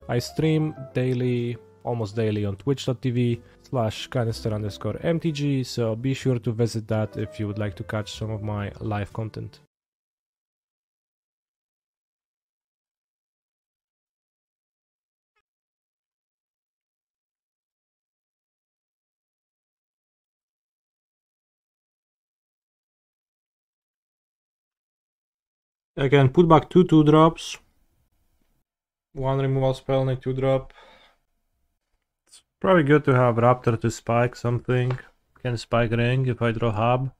I stream daily, almost daily on twitch.tv/kanister_mtg, so be sure to visit that if you would like to catch some of my live content. Again, put back 2 2-drops. 1 removal spell and a 2-drop. It's probably good to have Raptor to spike something. Can spike ring if I draw hub.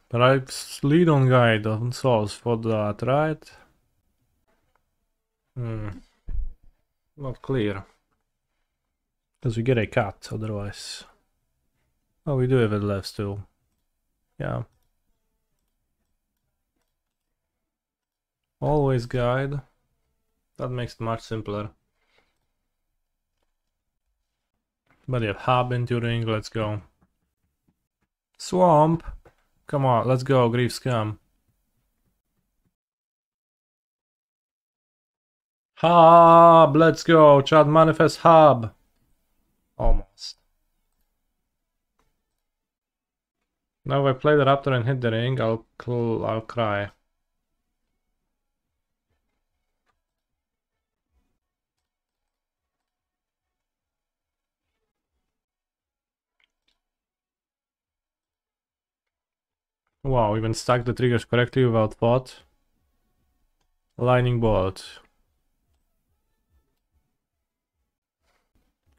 But I lead on guide on souls for that, right? Not clear. Because we get a cat otherwise. Oh, we do have it left too. Yeah. Always guide. That makes it much simpler. But you have hub into ring, let's go. Swamp! Come on, let's go, Grief Scum. Hub! Let's go! Chat manifest hub! Almost. Now if I play the Raptor and hit the ring, I'll cry. Wow, even stacked the triggers correctly without thought. Lightning bolt.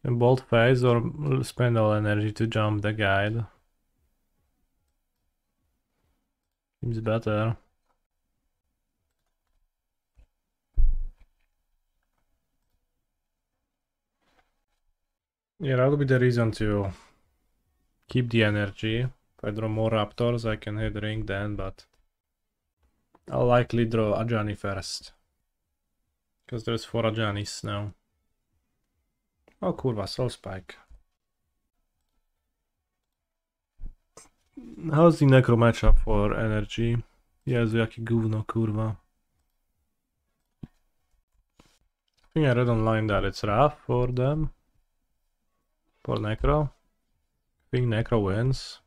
Can bolt phase or spend all energy to jump the guide. Seems better. Yeah, that'll be the reason to keep the energy. If I draw more Raptors, I can hit ring then, but I'll likely draw Ajani first. Because there's 4 Ajanis now. Oh kurwa, Soul Spike. How's the Necro matchup for energy? Jezu, jakie gówno, kurwa. I think I read online that it's rough for them. For Necro. I think Necro wins.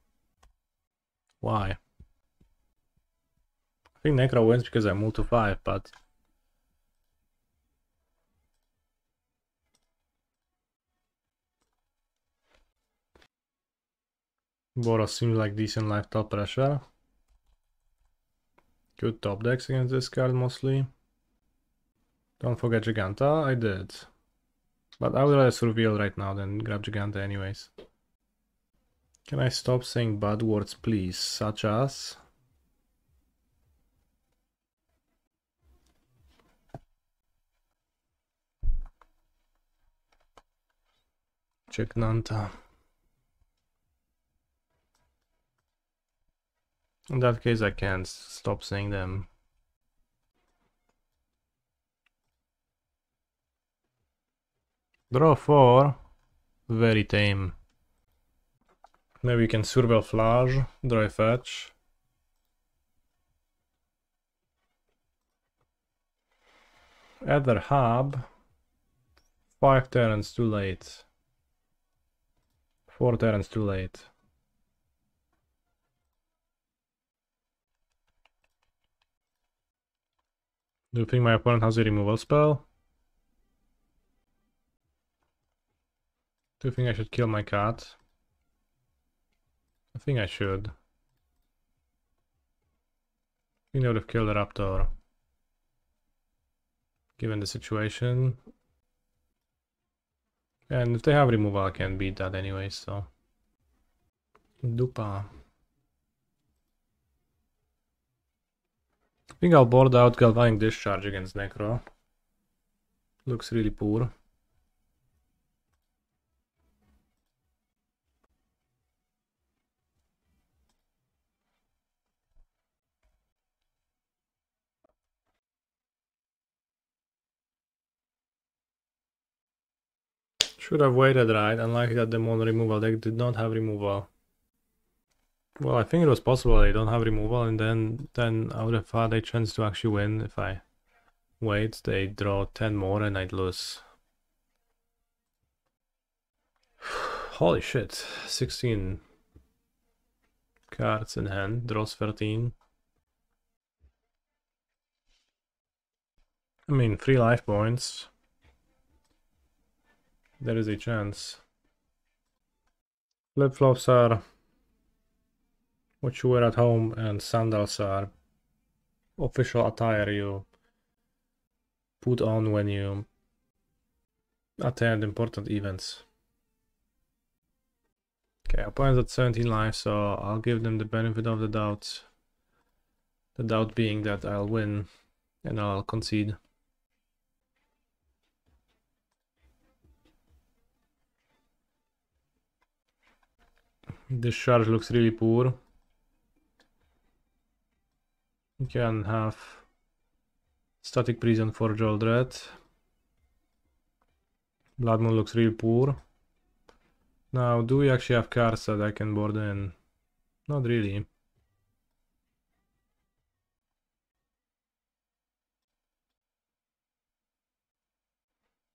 Why? I think Necro wins because I moved to 5, but... Boros seems like decent lifestyle pressure. Good top decks against this card mostly. Don't forget Jegantha, I did. But I would rather surveil right now than grab Jegantha anyways. Can I stop saying bad words please, such as... Jegantha. In that case I can't stop saying them. Draw 4. Very tame. Maybe we can surveil Phlage, draw a fetch. Aether Hub. 5 turns too late. 4 turns too late. Do you think my opponent has a removal spell? Do you think I should kill my cat? I think I should. I think I would have killed the Raptor. Given the situation. And if they have removal, I can beat that anyway, so... Dupa. I think I'll board out Galvanic Discharge against Necro. Looks really poor. Should have waited, right? Unlike that demon removal deck did not have removal. Well, I think it was possible they don't have removal, and then I would have had a chance to actually win if I wait. They draw 10 more and I'd lose. Holy shit, 16 cards in hand, draws 13. I mean, 3 life points. There is a chance. Flip-flops are what you wear at home, and sandals are official attire you put on when you attend important events. Okay, opponent's at 17 life, so I'll give them the benefit of the doubt. The doubt being that I'll win and I'll concede. Discharge looks really poor. You can have Static Prison for Joldred. Blood Moon looks really poor. Now, do we actually have cards that I can board in? Not really.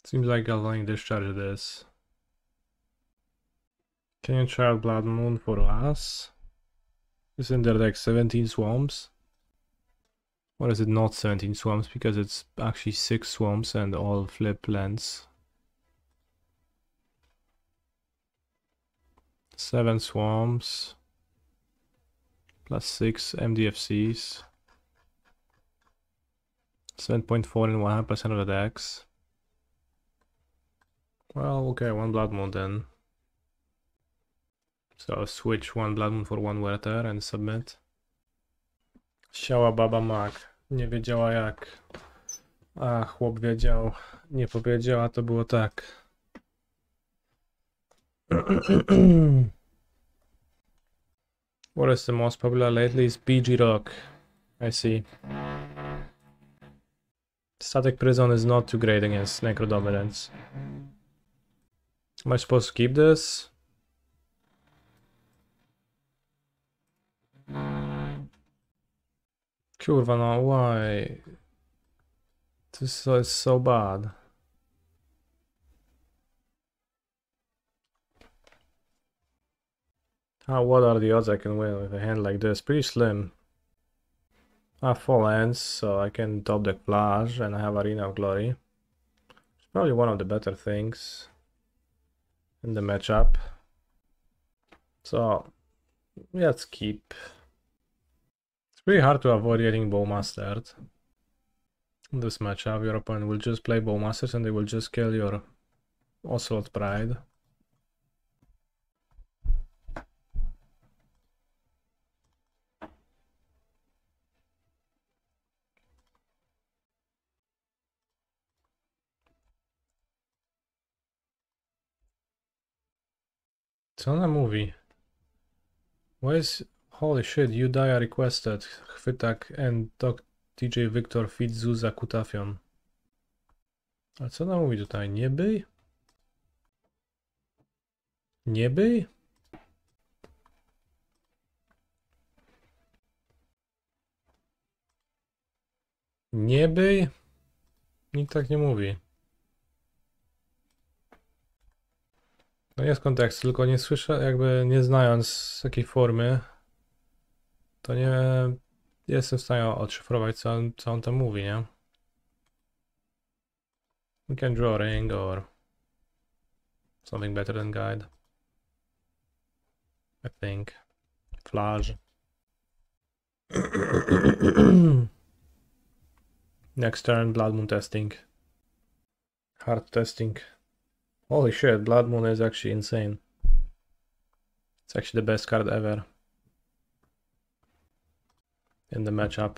Seems like Galvanic Discharge it is. Can you try out Blood Moon for us? Isn't there like 17 swamps? Or is it not 17 swamps because it's actually 6 swamps and all flip lands? 7 swamps plus 6 MDFCs. 7.4 in 100% of the decks. Well, okay, 1 Blood Moon then. So switch 1 Blood Moon for 1 Werther and submit. Siała baba mak. Nie wiedziała jak. A chłop wiedział. Nie powiedział, a to było tak. What is the most popular lately is BG Rock. I see. Static Prison is not too great against Necro Dominance. Am I supposed to keep this? Kurwa, no why? This is so bad. What are the odds I can win with a hand like this? Pretty slim. I have 4 lands, so I can top deck Phlage and I have Arena of Glory. It's probably one of the better things in the matchup. So, let's keep. It's pretty hard to avoid getting Bowmastered. In this matchup, your opponent will just play Bowmasters and they will just kill your Ocelot Pride. It's on a movie. Why is... Holy shit, you die are requested. Chwytak and Doc TJ Victor feed Zuza Kutafion. A co nam mówi tutaj? Nie byj? Nie byj? Nie byj? Nikt tak nie mówi. No jest kontekst, tylko nie słyszę, jakby nie znając takiej formy, to nie jestem w stanie odszyfrować, co on tam mówi, nie? We can draw a ring or something better than guide. I think. Phlage. Next turn, Blood Moon testing. Hard testing. Holy shit, Blood Moon is actually insane. It's actually the best card ever in the matchup.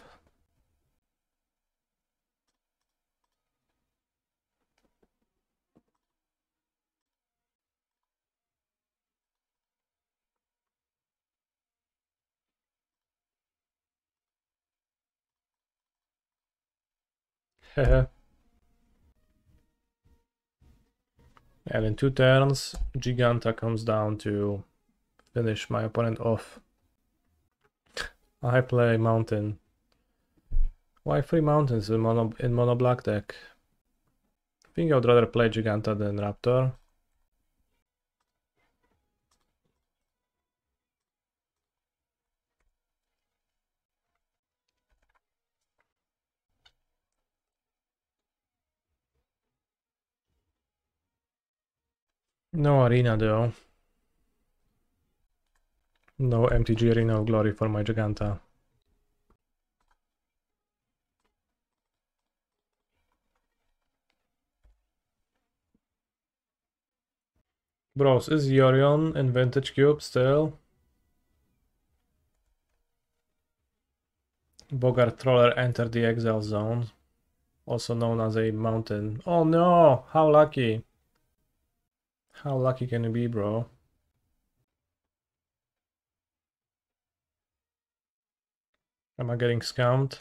Hehe. And in 2 turns, Jegantha comes down to finish my opponent off. I play mountain. Why 3 mountains in mono black deck? I think I would rather play Jegantha than Raptor. No arena though. No MTG Arena of Glory for my Jegantha. Bros, is Yorion in Vintage Cube still? Bogart Troller entered the exile zone, also known as a mountain. Oh no! How lucky! How lucky can you be, bro? Am I getting scammed?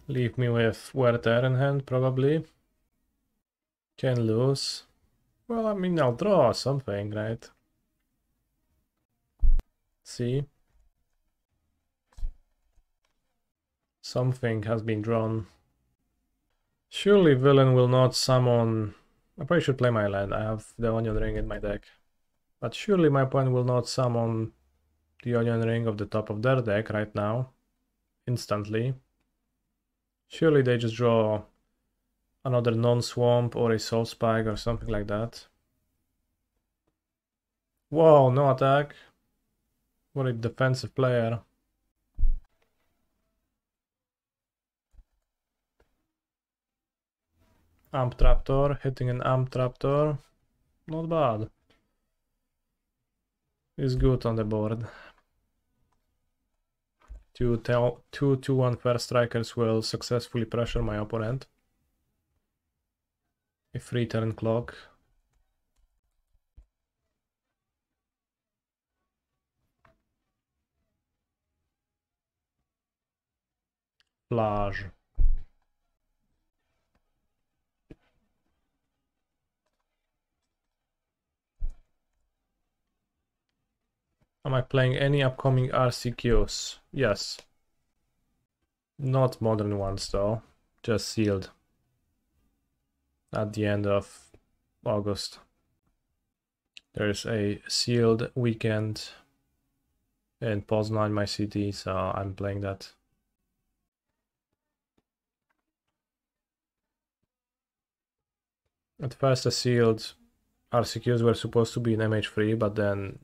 Leave me with Werther in hand, probably. Can lose. Well, I mean, I'll draw something, right? See? Something has been drawn. Surely villain will not summon... I probably should play my land. I have the Onion Ring in my deck. But surely my opponent will not summon the Onion Ring of the top of their deck right now. Instantly. Surely they just draw another non-swamp or a soul spike or something like that. Whoa, no attack. What a defensive player. Amped Raptor, hitting an Amped Raptor. Not bad. Is good on the board. Two 2/1 fair strikers will successfully pressure my opponent. A 3-turn clock. Phlage. Am I playing any upcoming RCQs? Yes. Not modern ones though, just sealed. At the end of August. There's a sealed weekend in Poznan, my city, so I'm playing that. At first the sealed RCQs were supposed to be in MH3, but then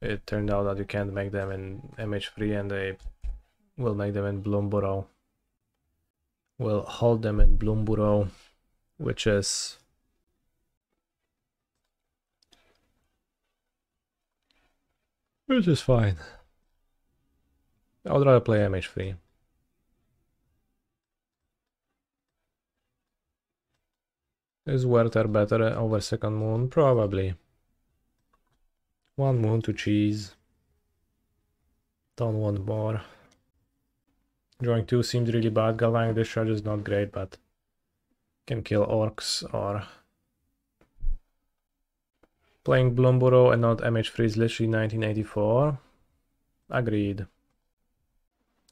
it turned out that you can't make them in MH3 and they will make them in Bloomborough. We'll hold them in Bloomborough, which is fine. I would rather play MH3. Is Werther better over Second Moon? Probably. One moon to cheese. Don't want more. Drawing 2 seemed really bad. Galvanic Discharge is not great, but can kill orcs or... Playing Bloomborough and not MH3 is literally 1984. Agreed.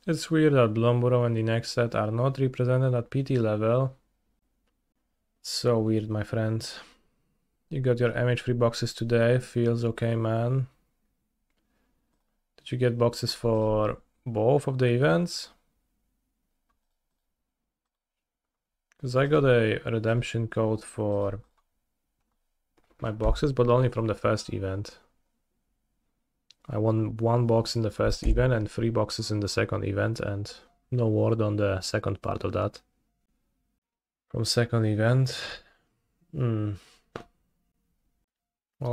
It's weird that Bloomborough and the next set are not represented at PT level. So weird, my friend. You got your MH3 boxes today. Feels okay, man. Did you get boxes for both of the events? Because I got a redemption code for my boxes, but only from the first event. I won 1 box in the first event and 3 boxes in the second event, and no word on the second part of that. From second event. Well,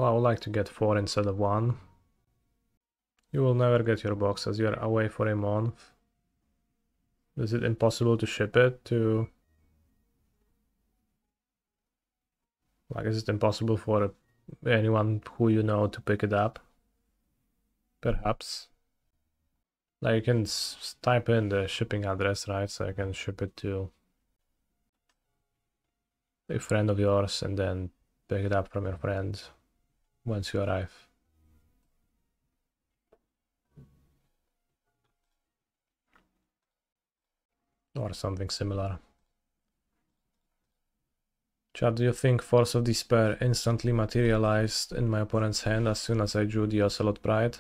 I would like to get 4 instead of 1. You will never get your box as you're away for a month. Is it impossible to ship it to... Like, is it impossible for anyone who you know to pick it up? Perhaps. Like, you can type in the shipping address, right? So I can ship it to a friend of yours and then pick it up from your friend. once you arrive. Or something similar. Chat, do you think Force of Despair instantly materialized in my opponent's hand as soon as I drew the Ocelot Pride?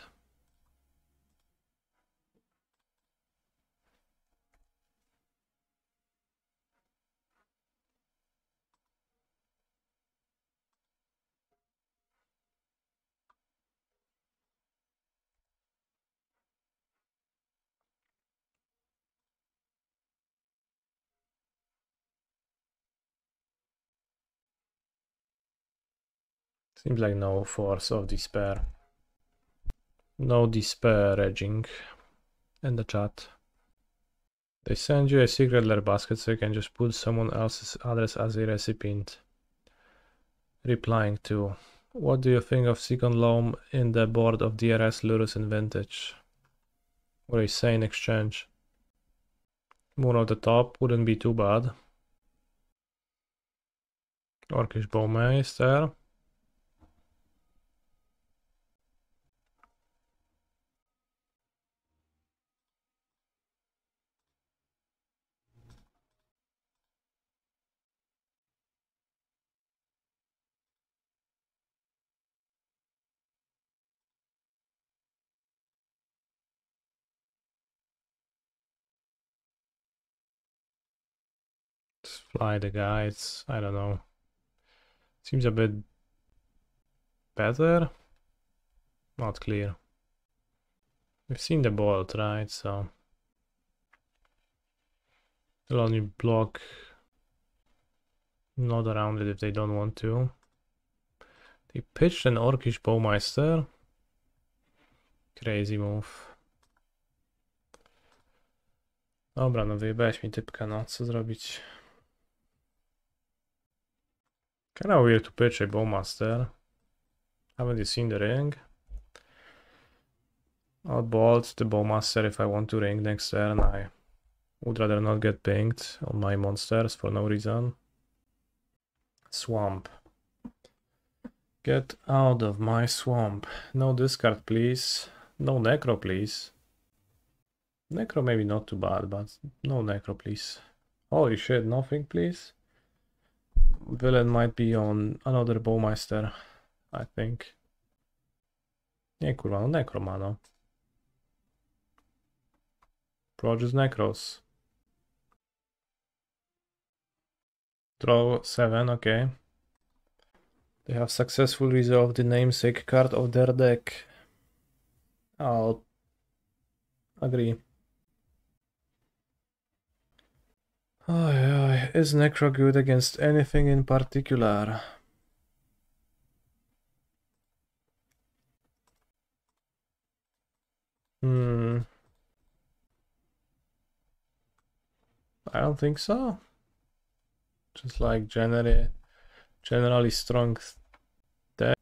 Seems like no Force of Despair. No disparaging in the chat. They send you a secret lair basket so you can just put someone else's address as a recipient. Replying to, what do you think of second loam in the board of DRS, Lurus and Vintage? Or a sane exchange? Moon of the top wouldn't be too bad. Orcish Bowmeister. Fly the guides, I don't know. Seems a bit better. Not clear. We've seen the bolt, right? So they'll only block not around it if they don't want to. They pitched an Orcish Bowmeister. Crazy move. Dobra, no wyjebałeś mi typka, no co zrobić? Kinda weird to pitch a Bowmaster. Haven't you seen the ring? I'll bolt the Bowmaster if I want to ring next turn. I would rather not get pinged on my monsters for no reason. Swamp. Get out of my swamp. No discard, please. No necro, please. Necro maybe not too bad, but no necro, please. Holy shit, nothing, please. Villain might be on another Bowmeister, I think. Nie kurwa, no necro ma, no. Produce necros. Draw 7, okay. They have successfully resolved the namesake card of their deck. I'll agree. Is necro good against anything in particular? I don't think so. Just like generally strong deck,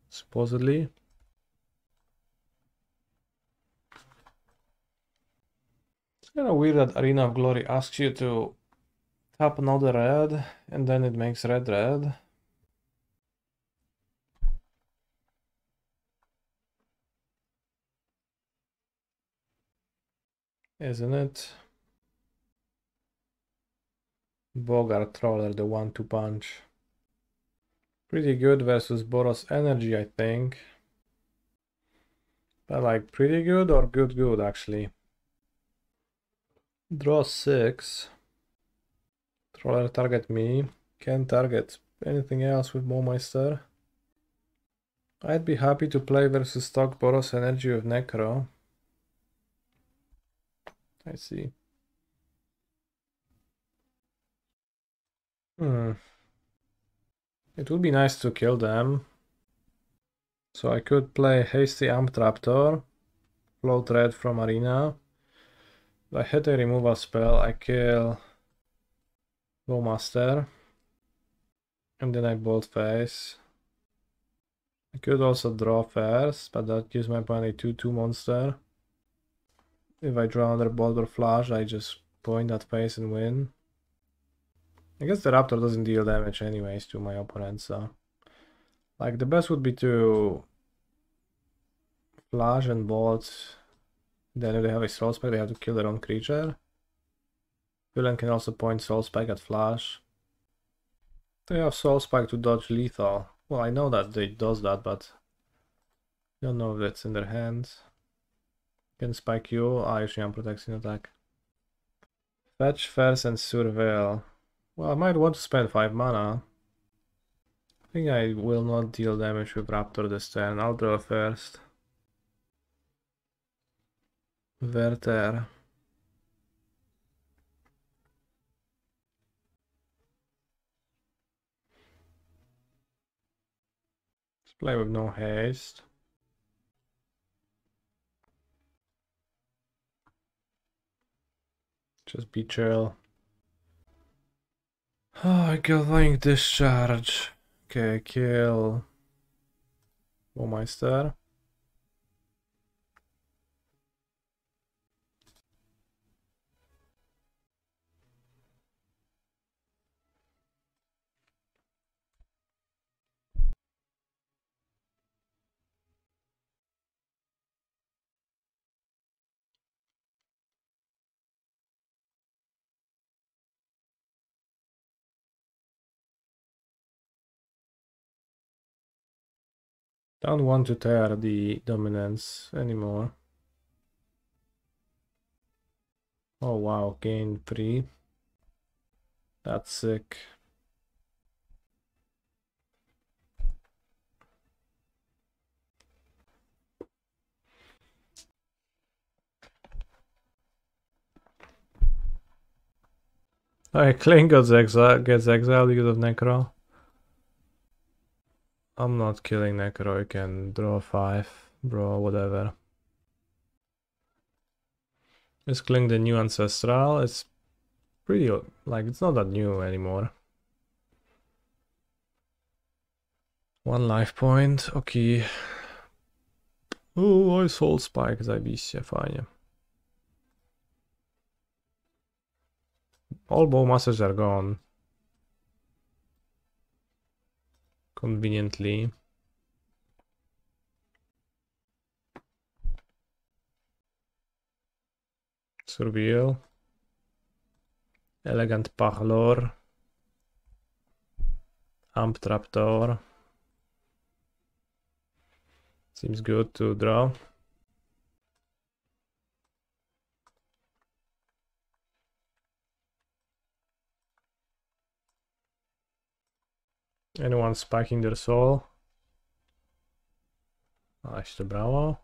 supposedly. It's kind of weird that Arena of Glory asks you to tap another red and then it makes red. Isn't it? Bogart Troller, the 1-2 punch. Pretty good versus Boros Energy, I think. But like pretty good or good actually. Draw 6. Troller target me. Can't target anything else with Bowmeister. I'd be happy to play versus stock Boros Energy with Necro. I see. It would be nice to kill them. So I could play Hasty Amped Raptor, float red from Arena. If I hit a removal spell, I kill Bowmaster. And then I bolt face. I could also draw first, but that gives my opponent a 2-2 monster. If I draw another bolt or Phlage, I just point that face and win. I guess the Raptor doesn't deal damage anyways to my opponent, so Like, the best would be to Phlage and bolt. Then if they have a soul spike, they have to kill their own creature. Villain can also point soul spike at Phlage. They have soul spike to dodge lethal. Well, I know that they does that, but I don't know if it's in their hands. Can spike you. Usually I'm protecting attack. Fetch first and surveil. Well, I might want to spend 5 mana. I think I will not deal damage with Raptor this turn. I'll draw first. Werther. Let's play with no haste. Just be chill. Oh, Galvanic Discharge. Okay, kill Meister. Don't want to tear the dominance anymore. Oh wow, gain 3. That's sick. Alright, Kling gets exiled because of Necro. I'm not killing Necro, I can draw 5, bro, whatever. Is Kling the new Ancestral? It's pretty, like, it's not that new anymore. 1 life point, okay. Oj, Soul Spike, zajebiście, fajnie. All Bowmasters are gone. Conveniently. Surveil. Elegant Parlor. Amped Raptor. Seems good to draw. Anyone spiking their soul? A ještě brawo.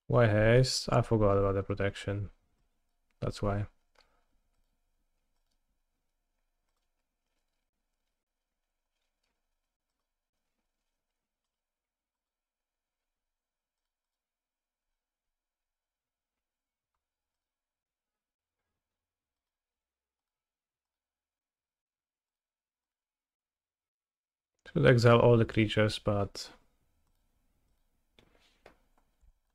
Why haste? I forgot about the protection. That's why. Should exile all the creatures, but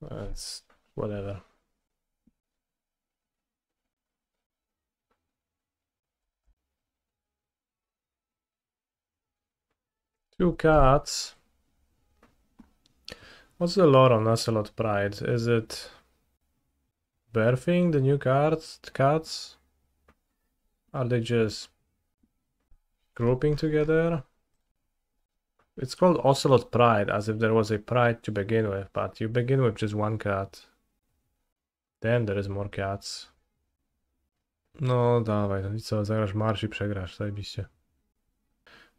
it's whatever. Two cats. What's the lore on Ocelot Pride? Is it birthing the new cats? Are they just grouping together? It's called Ocelot Pride, as if there was a pride to begin with, but you begin with just 1 cat. Then there is more cats. No dawaj, no i co, zagrasz Marsh i przegrasz, zajebiście.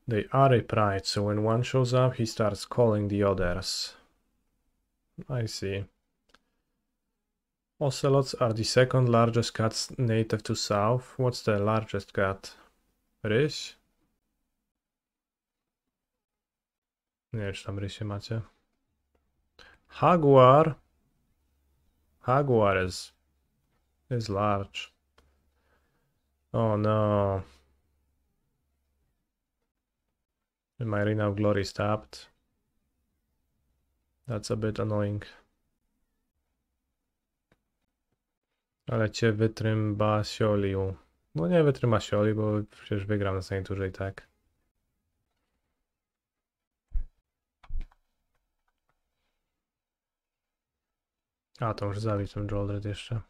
They are a pride, so when one shows up, he starts calling the others. I see. Ocelots are the 2nd largest cats native to South. What's the largest cat? Ryś? Nie wiem, czy tam rysie macie. Jaguar. Jaguar is large. Oh no. My Arena of Glory is tapped. That's a bit annoying. Ale cię wytrymba siolił. No nie wytrzyma sioli, bo przecież wygram na samej turze i tak. A, to już zabić ten Joldred jeszcze.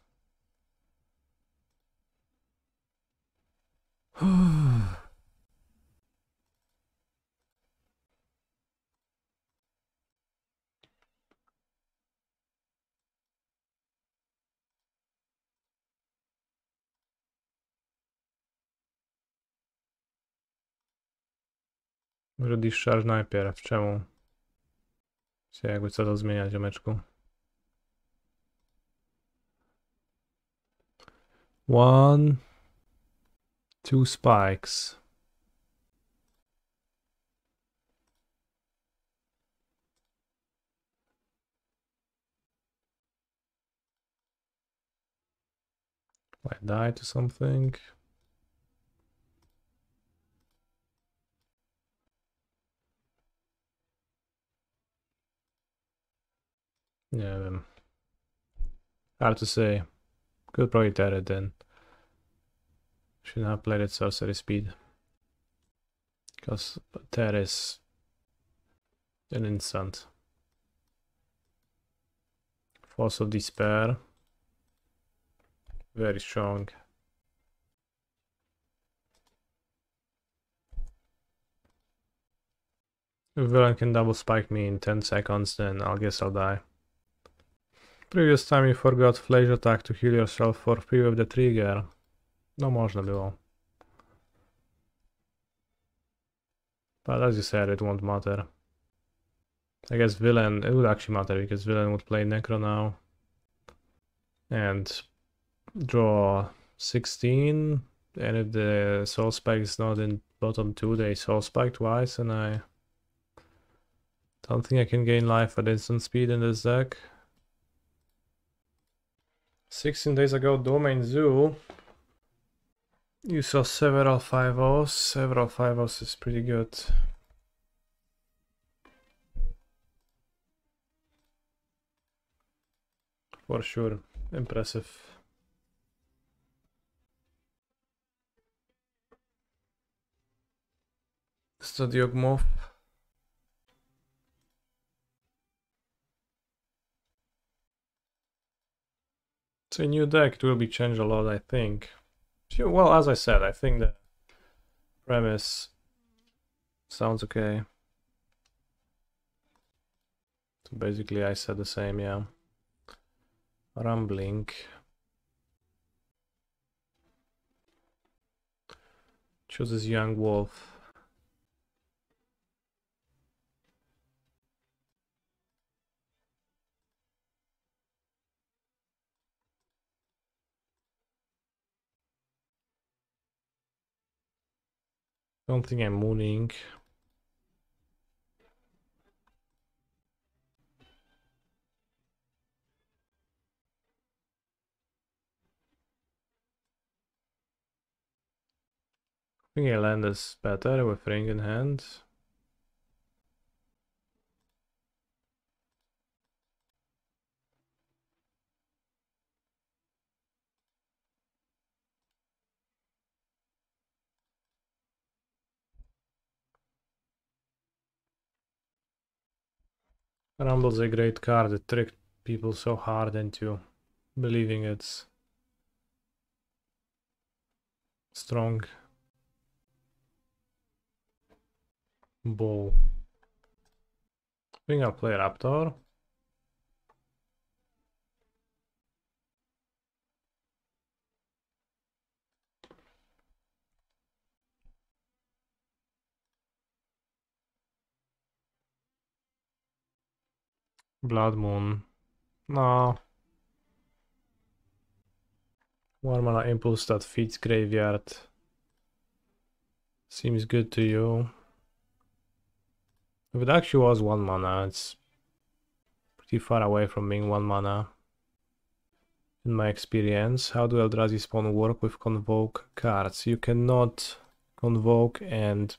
Może discharge najpierw, czemu? Się jakby co to zmienia, ziomeczku. 1, 2 spikes. I die to something. Nie wiem. Hard to say. Could probably tear it then. Should have played it sorcery speed. Because tear is an instant. Force of Despair. Very strong. If villain can double spike me in 10 seconds, then I guess I'll die. Previous time you forgot Phlage attack to heal yourself for free with the trigger. No można było. But as you said, it won't matter. I guess villain, it would actually matter because villain would play Necro now. And draw 16. And if the soul spike is not in bottom 2, they soul spike twice, and I don't think I can gain life at instant speed in this deck. 16 days ago, Domain Zoo. You saw several 5-0s. Several 5-0s is pretty good. For sure. Impressive. Stadiog move. It's a new deck. It will be changed a lot, I think. Well, as I said, I think the premise sounds okay. So basically, I said the same, yeah. Rumbling. Chooses Young Wolf. Don't think I'm mooning. I think I land is better with ring in hand. Rumble's a great card. It tricked people so hard into believing it's strong. Bull. I think I'll play Raptor. Blood Moon. No. 1 mana impulse that feeds graveyard. Seems good to you. If it actually was 1 mana, it's pretty far away from being 1 mana. In my experience, how do Eldrazi spawn work with convoke cards? You cannot convoke and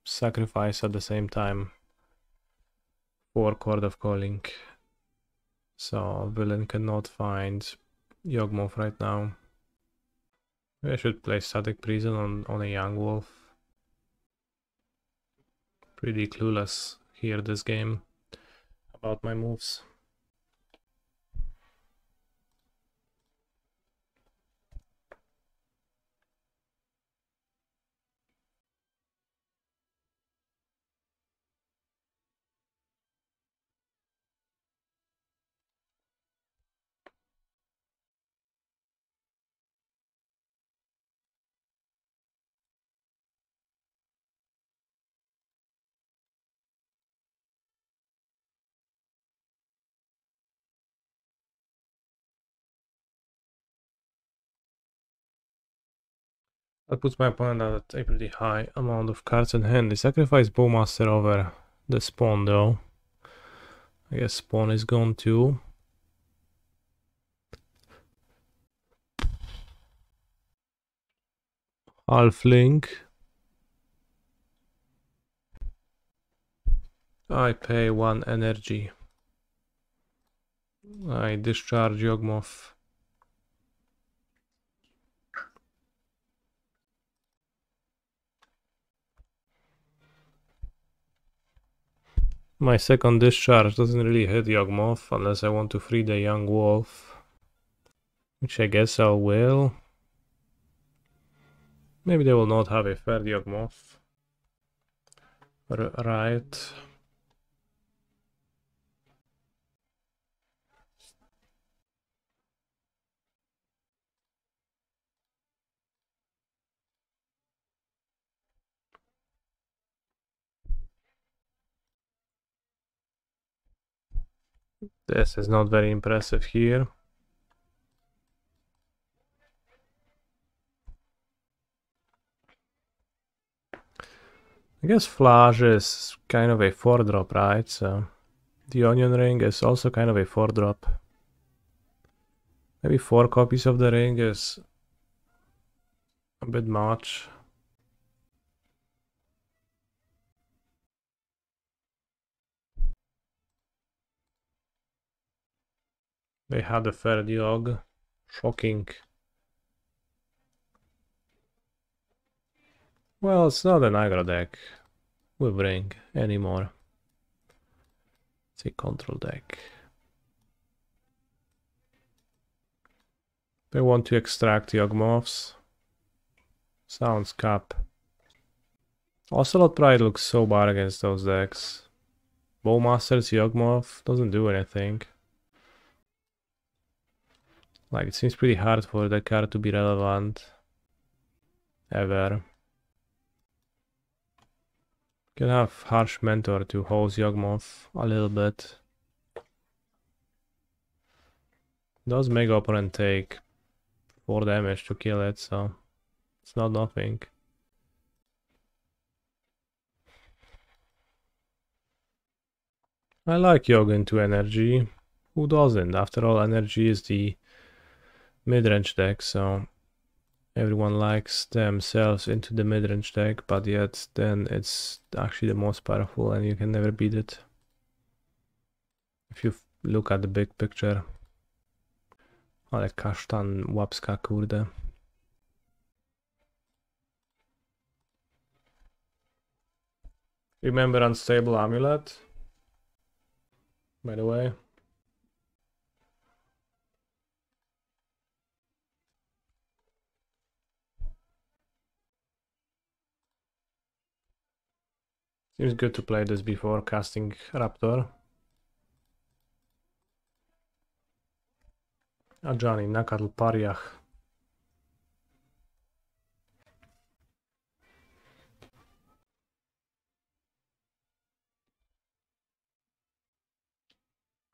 sacrifice at the same time for Chord of Calling. So villain cannot find Yawgmoth right now. Maybe I should play Static Prison on a young wolf. Pretty clueless here this game about my moves. That puts my opponent at a pretty high amount of cards in hand. They sacrifice Bowmaster over the Spawn though. I guess Spawn is gone too. Halfling. I pay 1 energy. I discharge Yawgmoth. My second discharge doesn't really hit Yawgmoth unless I want to free the young wolf. Which I guess I will. Maybe they will not have a third Yawgmoth. Right. This is not very impressive here. I guess Phlage is kind of a 4-drop, right? So the Onion Ring is also kind of a 4-drop. Maybe 4 copies of the ring is a bit much. They had a third Yogg. Shocking. Well, it's not an aggro deck with ring anymore. It's a control deck. They want to extract Yawgmoths. Sounds cap. Ocelot Pride looks so bad against those decks. Bowmaster's Yawgmoth doesn't do anything. Like, it seems pretty hard for the card to be relevant. Ever. Can have Harsh Mentor to hose Yawgmoth a little bit. Does make opponent take 4 damage to kill it, so it's not nothing. I like Yogg into energy. Who doesn't? After all, energy is the mid-range deck, so everyone likes themselves into the mid-range deck, but yet then it's actually the most powerful and you can never beat it. If you look at the big picture. Ale kasztan łapska, kurde. Remember Unstable Amulet? By the way. Seems good to play this before casting Raptor. Ajani, Nacatl, Pariah.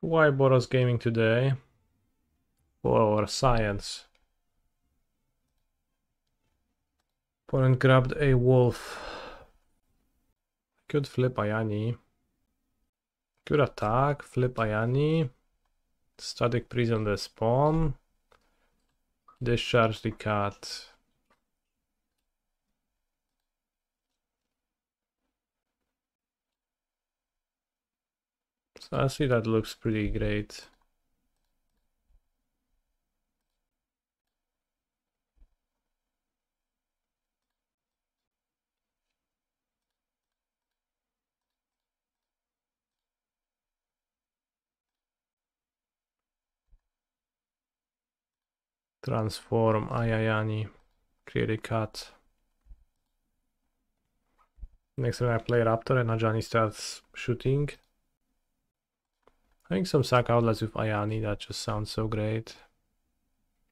Why Boros gaming today? For our science. Opponent grabbed a wolf. Could flip Ajani. Could attack, flip Ajani. Static Priest on the Spawn. Discharge the cat. So I see that looks pretty great. Transform Ajani. Create a cut. Next time I play Raptor and Ajani starts shooting. I think some sack outlets with Ajani, that just sounds so great.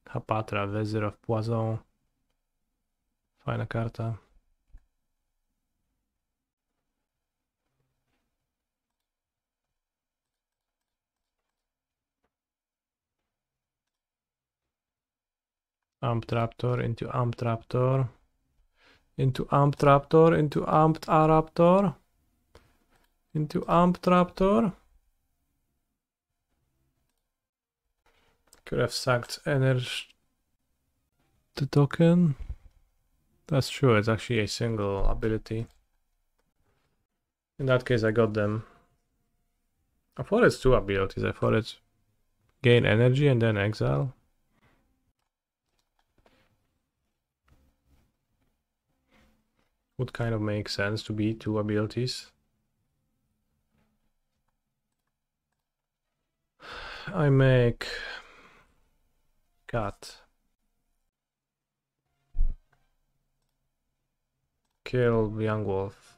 Hapatra, Vezir of Poison. Fajna karta. Amped Raptor into Amped Raptor. Into Amped Raptor, into Amped Raptor. Into Amped Raptor. Could have sacked energy the token. That's true, it's actually a single ability. In that case I got them. I thought it's two abilities, I thought it's gain energy and then exile. Would kind of make sense to be two abilities. I make cut. Kill young wolf,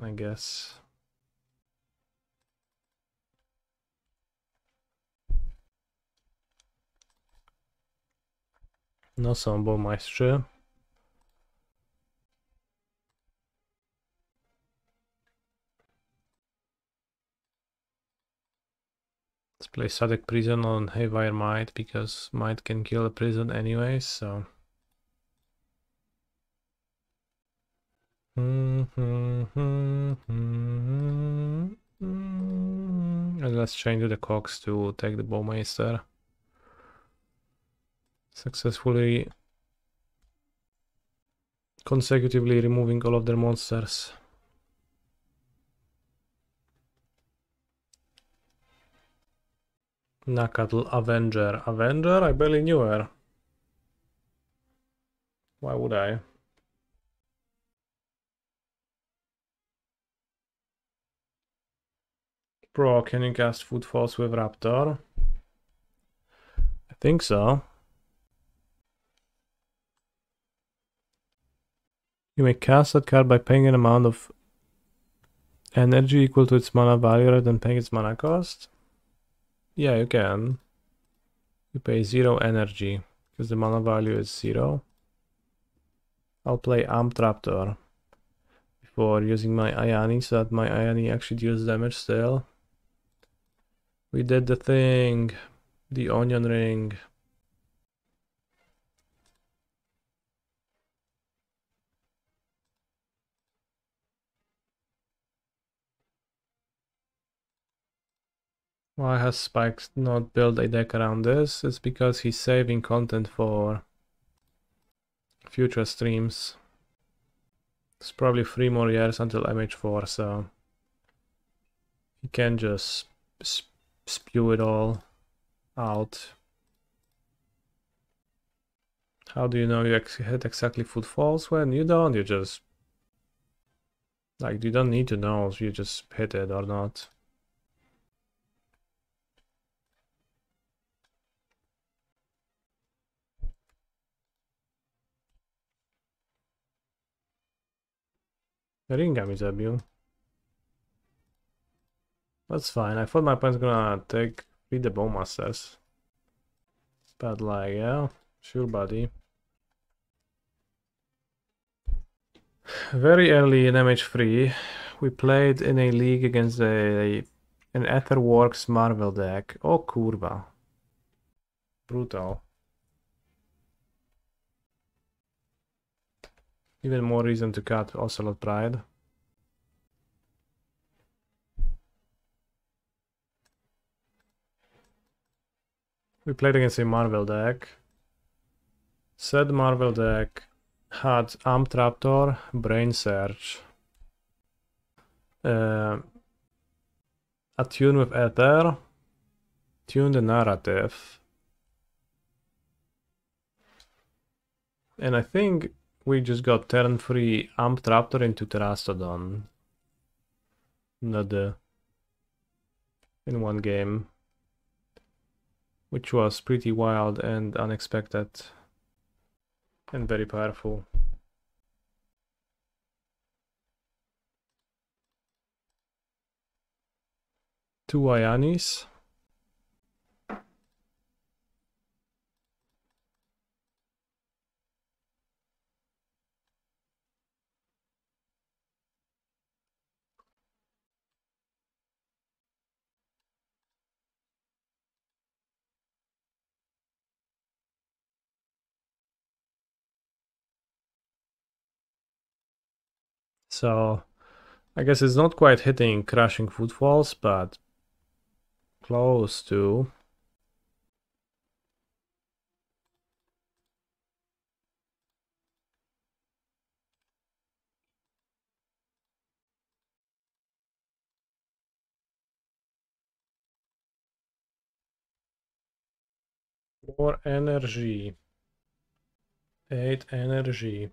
I guess. No Sombo Maestro. Let's play Static Prison on Haywire Might because Might can kill a prison anyway, so. And let's change to the Cox to take the Bowmeister. Successfully consecutively removing all of their monsters. Nacatl Avenger. Avenger? I barely knew her. Why would I? Bro, can you cast Footfalls with Raptor? I think so. You may cast that card by paying an amount of energy equal to its mana value rather than paying its mana cost. Yeah, you can. You pay 0 energy because the mana value is 0. I'll play Amped Raptor before using my Ajani so that my Ajani actually deals damage still. We did the thing. The onion ring. Why has Spike not built a deck around this? It's because he's saving content for future streams. It's probably 3 more years until MH4, so he can just spew it all out. How do you know you hit exactly Footfalls when you don't? You just like you don't need to know if you just hit it or not. Ringami zabił. That's fine. I thought my opponent's gonna read the Bowmasters. But like, yeah, sure buddy. Very early in MH3, we played in a league against an Aetherworks Marvel deck. Oh kurwa. Brutal. Even more reason to cut Ocelot Pride. We played against a Marvel deck. Said Marvel deck had Amped Raptor, Brain Search, attune with Aether, tune the narrative, and I think we just got turn 3 Amped Raptor into Terastodon. Not in one game. which was pretty wild and unexpected and very powerful. Two Ajanis. So I guess it's not quite hitting Crashing Footfalls, but close to. More energy. 8 energy.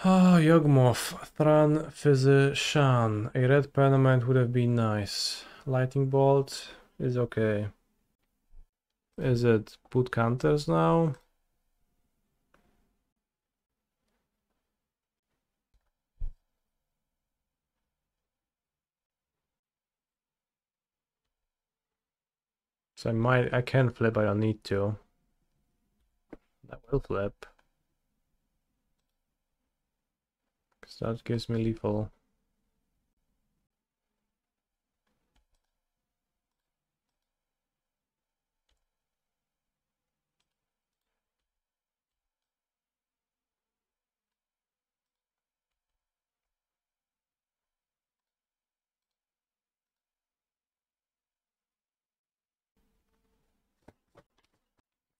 Ah, Yawgmoth, Thran Physician. A red permanent would have been nice. Lightning Bolt is okay. Is it put counters now? So I can flip, I don't need to. I will flip. Because that gives me lethal.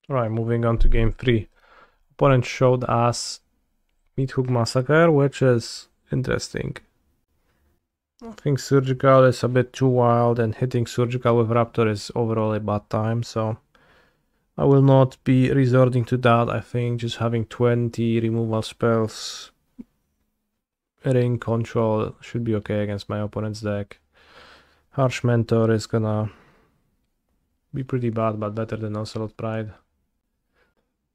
Alright, moving on to game 3. Opponent showed us Meathook Massacre, which is interesting. I think Surgical is a bit too wild, and hitting Surgical with Raptor is overall a bad time, so I will not be resorting to that. I think just having 20 removal spells, ring control should be okay against my opponent's deck. Harsh Mentor is gonna be pretty bad, but better than Ocelot Pride.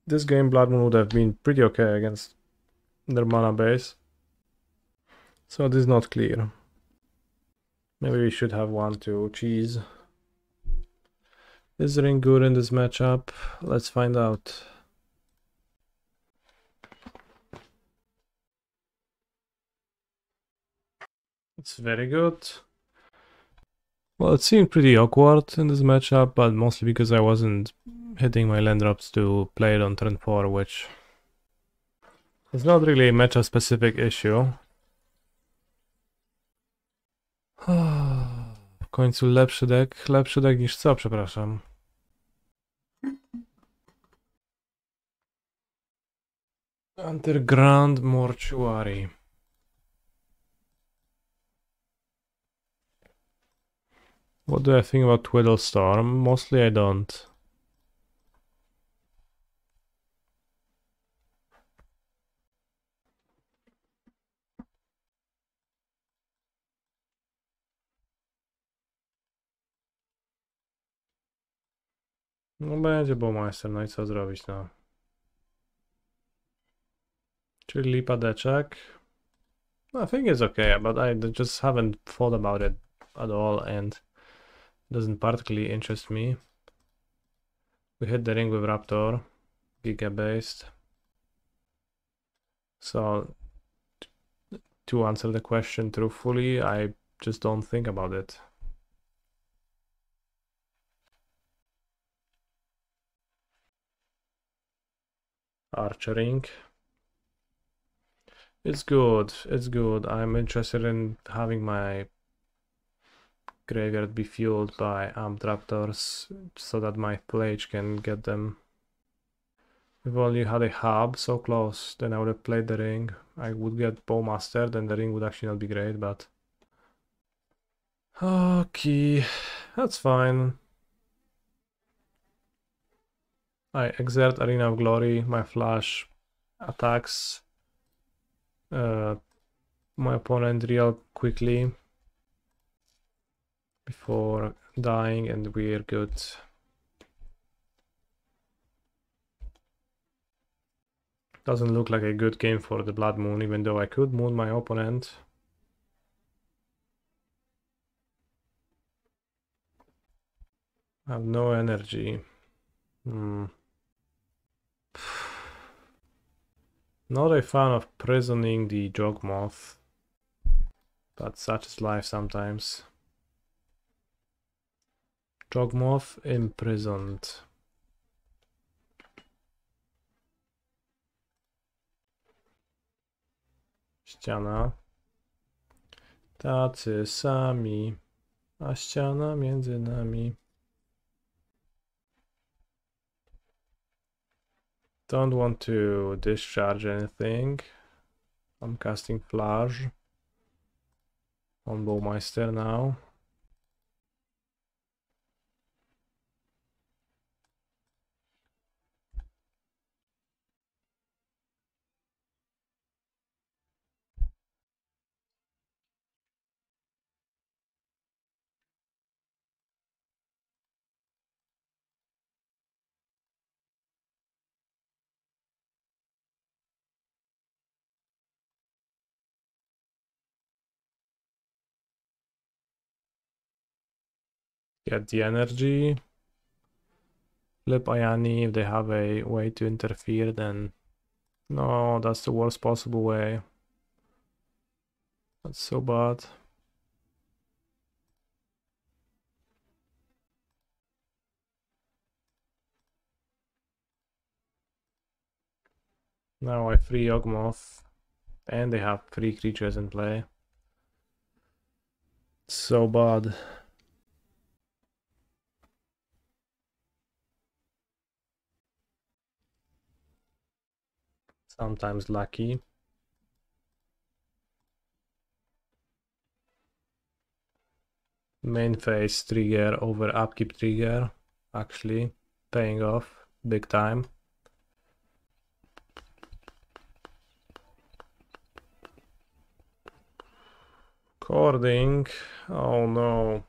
This game Blood Moon would have been pretty okay against their mana base. So this is not clear. Maybe we should have one to cheese. Is ring good in this matchup? Let's find out. It's very good. Well, it seemed pretty awkward in this matchup, but mostly because I wasn't hitting my land drops to play it on turn 4, which is not really a matchup specific issue. W końcu lepszy deck niż co, przepraszam. Underground Mortuary. What do I think about Twiddle Storm? Mostly I don't. No będzie Bowmeister, no i co zrobić, no. Czyli lipa deczek. I think it's okay, but I just haven't thought about it at all and doesn't particularly interest me. We hit the ring with Raptor, Giga based. So to answer the question truthfully, I just don't think about it. Archering. It's good, it's good. I'm interested in having my graveyard be fueled by Amped Raptors so that my Phlage can get them. If only had a hub so close, then I would have played the ring. I would get Bowmaster, then the ring would actually not be great, but... Okay, that's fine. I exert Arena of Glory, my Phlage attacks my opponent real quickly before dying, and we're good. Doesn't look like a good game for the Blood Moon, even though I could moon my opponent. I have no energy. Not a fan of prisoning the Jogmoth, but such is life sometimes. Jogmoth imprisoned. Ściana. Tacy sami, a ściana między nami. Don't want to discharge anything. I'm casting Phlage on Bowmeister now. Get the energy. Flip Ajani if they have a way to interfere, then no, that's the worst possible way. That's so bad. Now I free Yawgmoth, and they have 3 creatures in play. So bad. Sometimes lucky. Main phase trigger over upkeep trigger, actually paying off big time. Cording, oh no.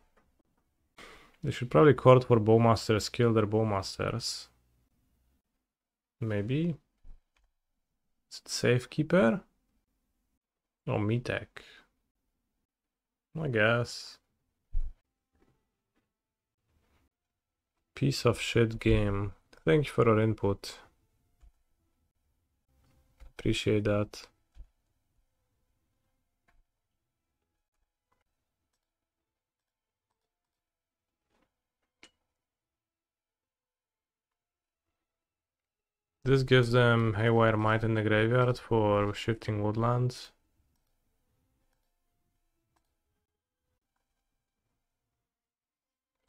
They should probably court for Bowmasters, kill their Bowmasters. Maybe? Is it Safekeeper? Oh, Meatech. I guess. Piece of shit game. Thank you for your input. Appreciate that. This gives them Haywire Might in the graveyard for shifting woodlands.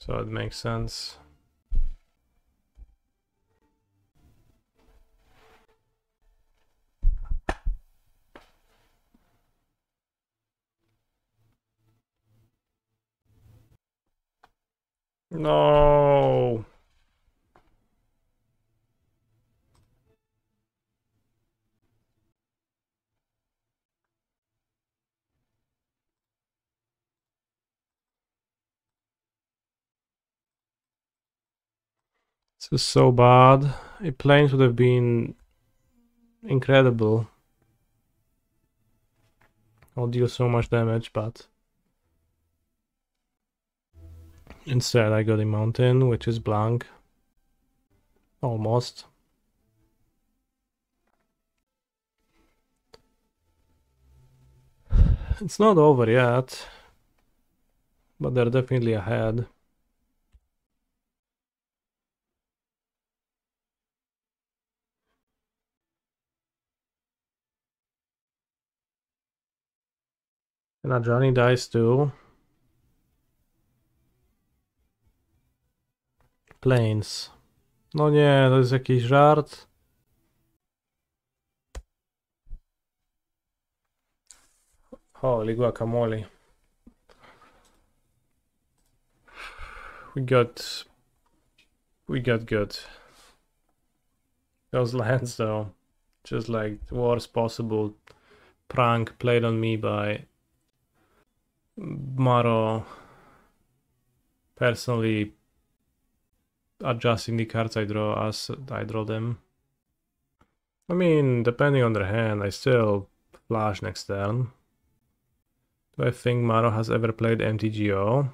So it makes sense. No. This is so bad. A Plains would have been incredible. I'll deal so much damage, but instead I got a mountain, which is blank. Almost. It's not over yet, but they're definitely ahead. And Ajani dies too. Plains. No nie, to jest jakiś żart. Holy guacamole. We got good. Those lands though, just like the worst possible prank played on me by Maro, personally adjusting the cards I draw as I draw them. I mean, depending on their hand, I still Phlage next turn. Do I think Maro has ever played MTGO?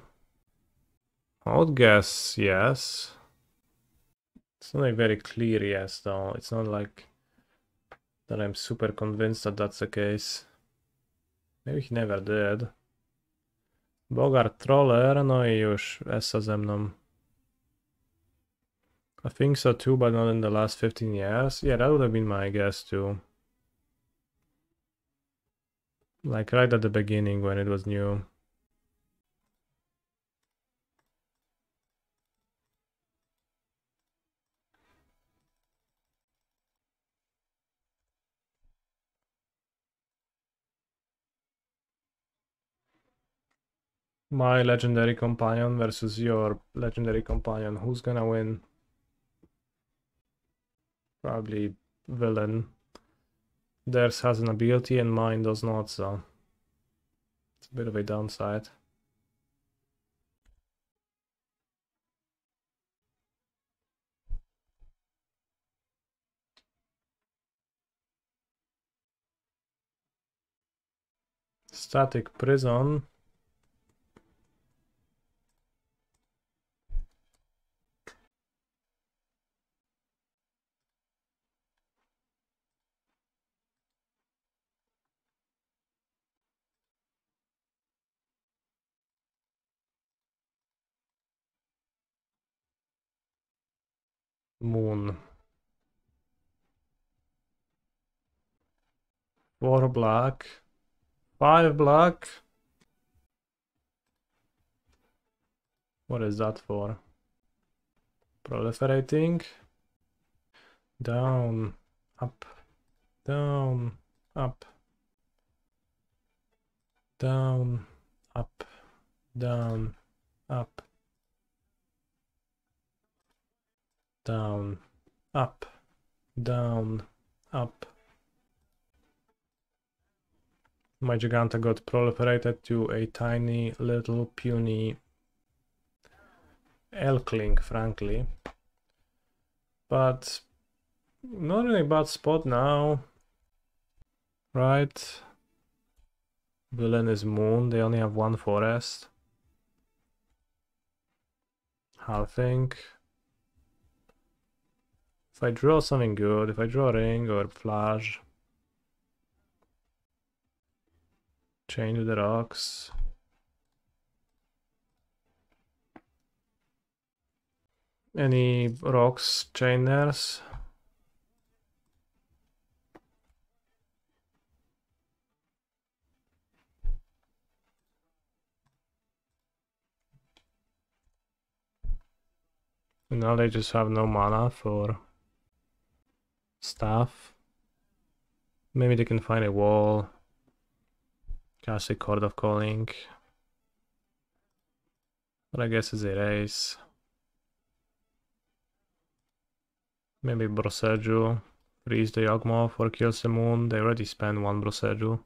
I would guess yes. It's not a very clear yes though. It's not like that I'm super convinced that that's the case. Maybe he never did. Bogart Troller, no i już, Essa ze mną. I think so too, but not in the last 15 years. Yeah, that would have been my guess too. Like right at the beginning when it was new. My legendary companion versus your legendary companion. Who's gonna win? Probably villain. Theirs has an ability and mine does not, so it's a bit of a downside. Static Prison. Moon. 4 black. 5 black. What is that for? Proliferating. Down. Up. Down. Up. Down. Up. Down. Up. Down. Up. Down. Up. My Jegantha got proliferated to a tiny little puny Elkling, frankly. But not in a bad spot now. Right? Villain is Moon, they only have 1 forest. Halving. If I draw something good, if I draw a ring or Phlage. Change the rocks. Any rocks, chainers? Now they just have no mana for stuff. Maybe they can find a wall. Cast a Chord of Calling. But I guess it's a race. Maybe Broseju. Freeze the Yawgmoth or kills the Moon. They already spent 1 Broseju.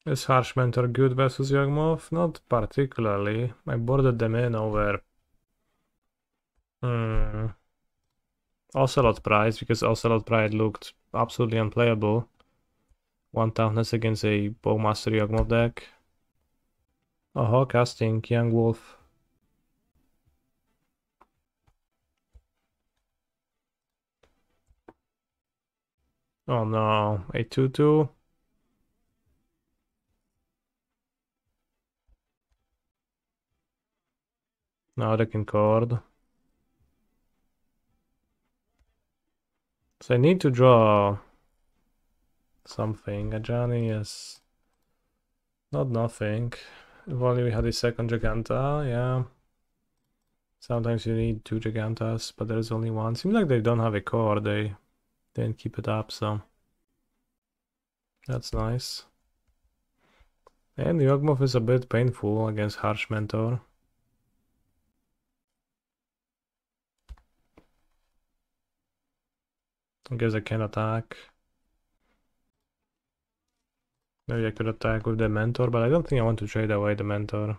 Is Harsh Mentor good versus Yawgmoth? Not particularly. I boarded them in over Ocelot Pride because Ocelot Pride looked absolutely unplayable. 1 toughness against a Bowmaster Yawgmoth deck. Oh, casting Young Wolf. Oh no, a 2/2. Now they can chord. So I need to draw something. Ajani is not nothing. If only we had a second Jegantha, yeah. Sometimes you need 2 Jeganthas, but there's only 1. Seems like they don't have a core, they didn't keep it up, so that's nice. And the Yawgmoth is a bit painful against Harsh Mentor. I guess I can attack. Maybe I could attack with the Mentor, but I don't think I want to trade away the Mentor.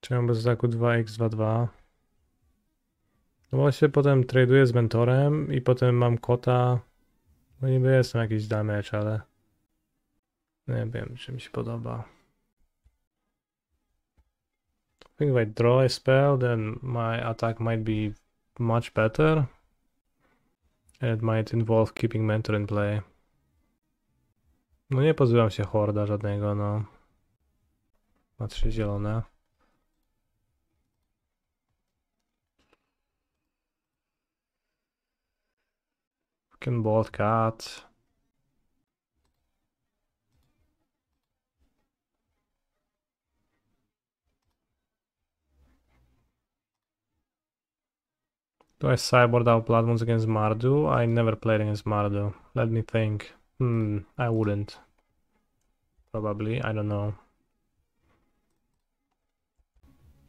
Czemu bez znaku 2x22? No właśnie potem traduję z mentorem i potem mam kota. No niby jestem jakiś damage, ale nie wiem, czy mi się podoba. I think if I draw a spell, then my attack might be much better. And it might involve keeping mentor in play. No nie pozbyłam się horda żadnego, no. Ma 3 zielone. Fucking bolt cat. Do I sideboard out Blood Moons against Mardu? I never played against Mardu. Let me think. I wouldn't. Probably, I don't know.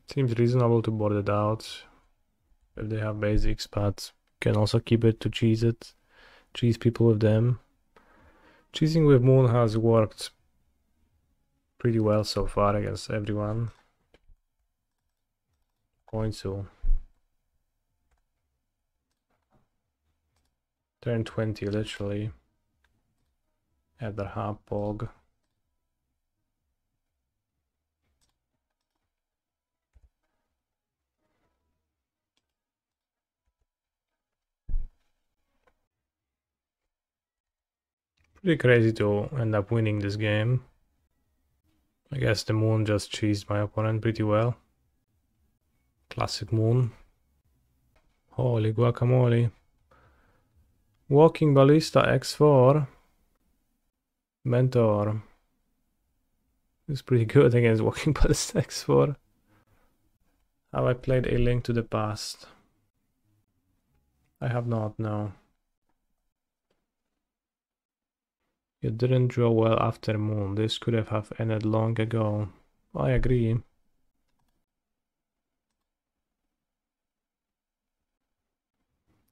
Seems reasonable to board it out if they have basics, but can also keep it to cheese it. Cheese people with them. Cheesing with Moon has worked pretty well so far against everyone. Going to. Turn 20, literally. Aether Hub, Pog. Pretty crazy to end up winning this game. I guess the Moon just cheesed my opponent pretty well. Classic Moon. Holy guacamole. Walking Ballista X4. Mentor. It's pretty good against Walking Ballista X4. Have I played A Link to the Past? I have not, no. You didn't draw well after Moon. This could have ended long ago. I agree.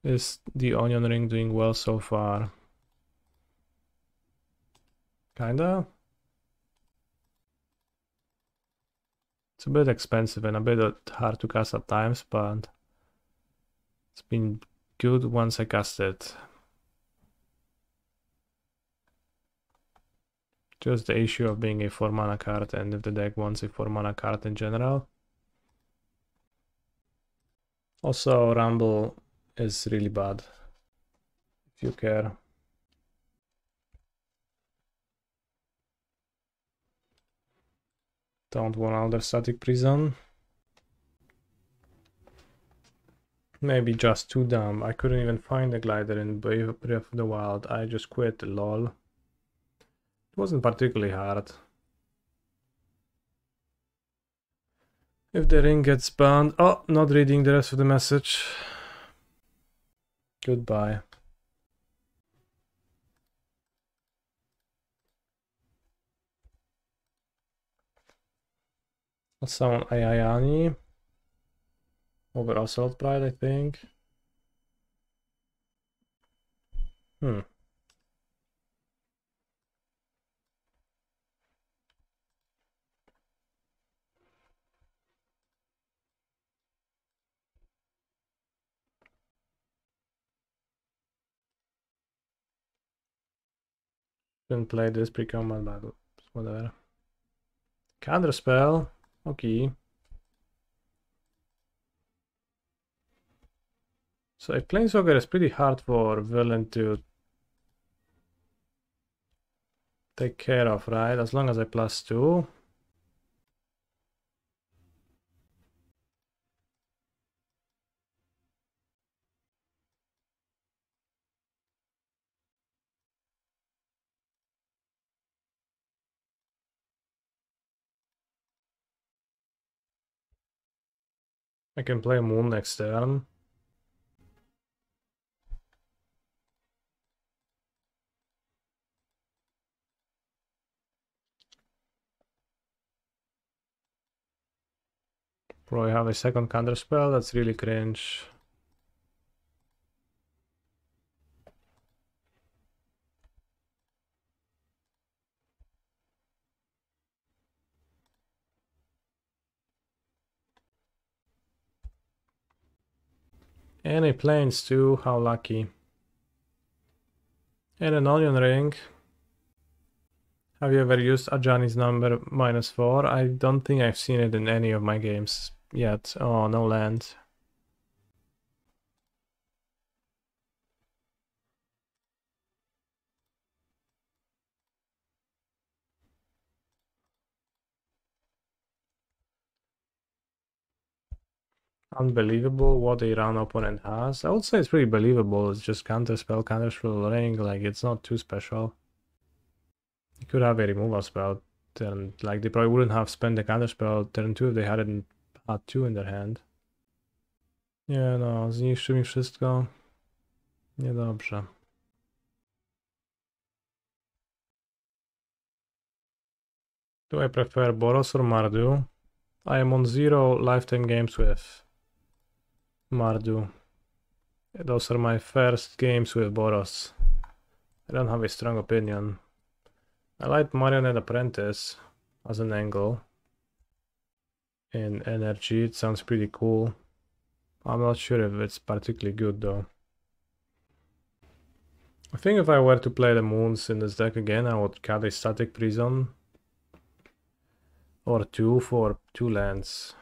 Is the Onion Ring doing well so far? Kinda? It's a bit expensive and a bit hard to cast at times, but it's been good once I cast it. Just the issue of being a 4 mana card, and if the deck wants a 4 mana card in general. Also, Rumble is really bad, if you care. Don't want another Static Prison. Maybe just too dumb. I couldn't even find a glider in Breath of the Wild. I just quit, lol. It wasn't particularly hard. If the ring gets banned... Oh, not reading the rest of the message. Goodbye. I'll summon Ajani over Ocelot Pride, I think. Didn't play this pre-combat battle. Whatever. Counter spell. Okay. So a Planeswalker is pretty hard for villain to take care of, right? As long as I +2. I can play Moon next turn. Probably have a second counter spell. That's really cringe. Any planes too, how lucky. And an onion ring. Have you ever used Ajani's number -4? I don't think I've seen it in any of my games yet. Oh, no land. Unbelievable what a round opponent has. I would say it's pretty believable. It's just counterspell, counterspell ring, like it's not too special. You could have a removal spell, then like they probably wouldn't have spent the counterspell turn 2 if they hadn't had 2 in their hand. Nie no, zniszczy mi wszystko. Niedobrze. Do I prefer Boros or Mardu? I am on 0 lifetime games with Mardu. Those are my first games with Boros. I don't have a strong opinion. I like Marionette Apprentice as an angle. In energy, it sounds pretty cool. I'm not sure if it's particularly good though. I think if I were to play the moons in this deck again, I would cut a static prison. Or 2 for 2 lands.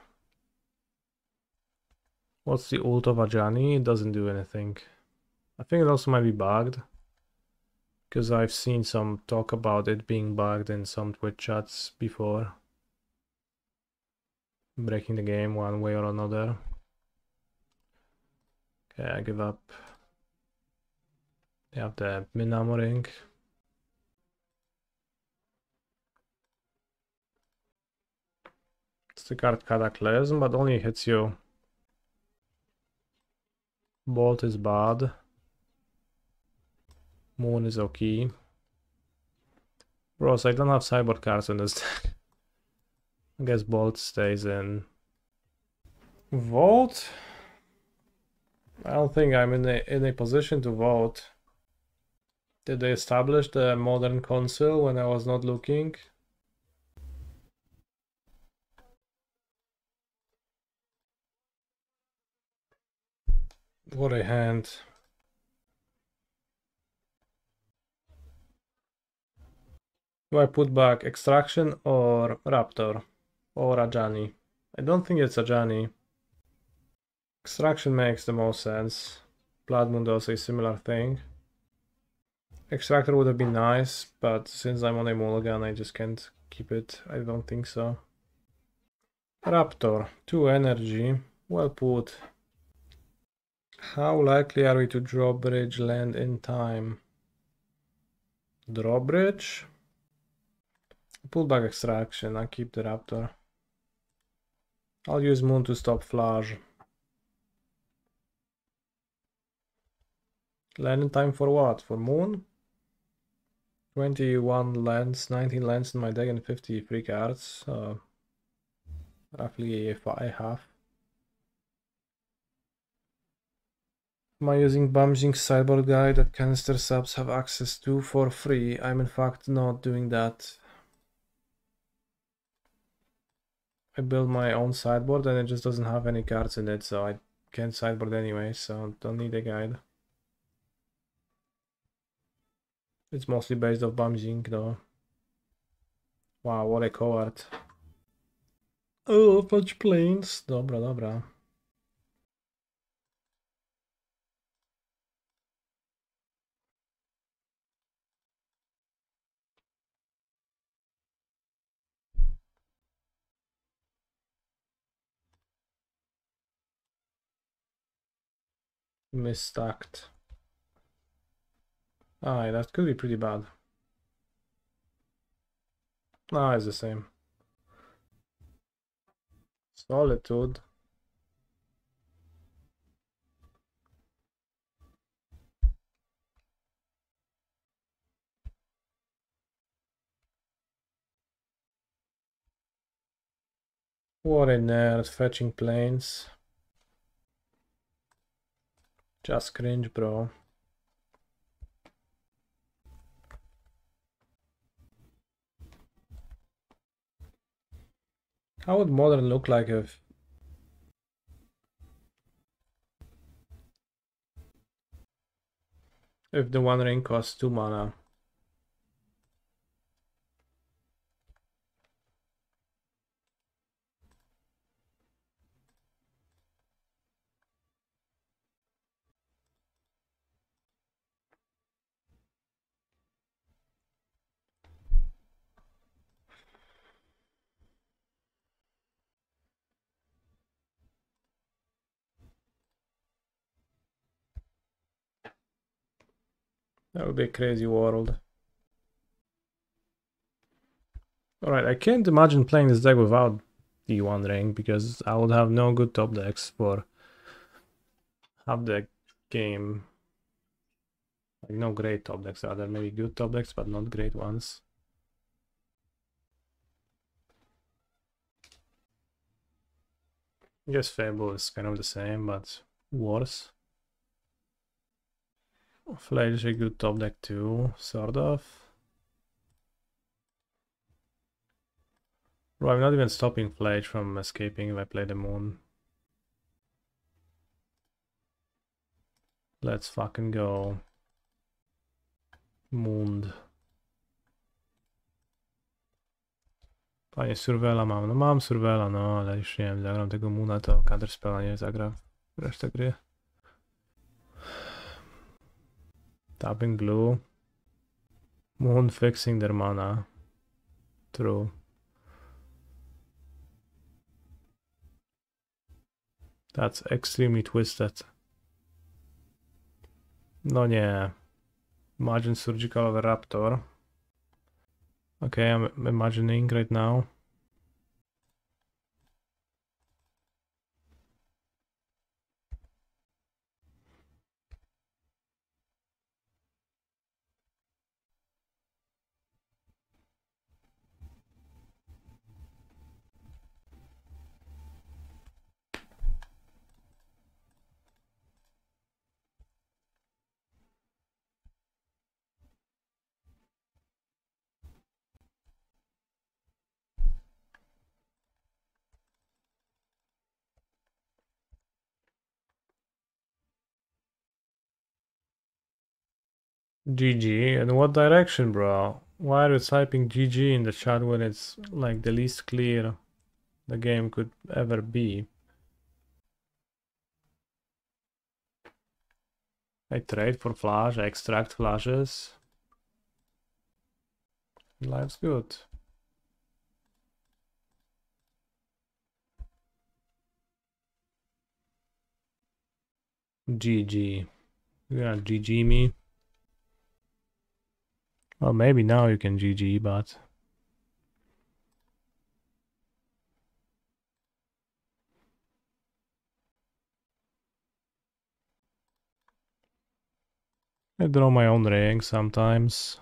What's the ult of Ajani? It doesn't do anything. I think it also might be bugged. Because I've seen some talk about it being bugged in some Twitch chats before. Breaking the game one way or another. Okay, I give up. They have the Minamo ring. It's the card Cataclysm, but only hits you. Bolt is bad. Moon is okay. Bros, I don't have sideboard cards in this deck. I guess Bolt stays in. Vote? I don't think I'm in a position to vote. Did they establish the modern console when I was not looking? What a hand. Do I put back Extraction or Raptor? Or Ajani? I don't think it's Ajani. Extraction makes the most sense. Blood Moon does a similar thing. Extractor would have been nice, but since I'm on a mulligan, I just can't keep it. I don't think so. Raptor, 2 energy. Well put. How likely are we to drawbridge land in time? Drawbridge? Pull back Extraction, I keep the Raptor. I'll use Moon to stop Phlage. Land in time for what? For Moon? 21 lands, 19 lands in my deck and 50 free cards. Roughly a half. Am I using Bumjing's sideboard guide that canister subs have access to for free? I'm in fact not doing that. I build my own sideboard and it just doesn't have any cards in it, so I can't sideboard anyway, so don't need a guide. It's mostly based off Bumjing though. Wow, what a coward. Oh, Fudge Plains. Dobra, dobra. Misstacked. Ah, that could be pretty bad. Ah, it's the same. Solitude. What a nerd, fetching planes. Just cringe, bro. How would modern look like if if the One Ring costs 2 mana. That would be a crazy world. Alright, I can't imagine playing this deck without the One Ring, because I would have no good top decks for half the game. Like, no great top decks, rather. Maybe good top decks, but not great ones. I guess Fable is kind of the same, but worse. Phlage is a good top deck too, sort of. Bro, I'm not even stopping Phlage from escaping if I play the Moon. Let's fucking go. Moon. Panie, Survela mam. No mam Survela, no, ale już nie wiem, zagram tego Moona, to Counterspella nie zagra w resztę gry. Tapping blue. Moon fixing their mana. True. That's extremely twisted. No nie. Imagine Surgical of a Raptor. Okay, I'm imagining right now. GG. In what direction, bro? Why are you typing GG in the chat when it's like the least clear the game could ever be? I trade for Phlage, I extract Phlages. Life's good. GG. You're gonna GG me? Well, maybe now you can GG, but... I draw my own ring sometimes.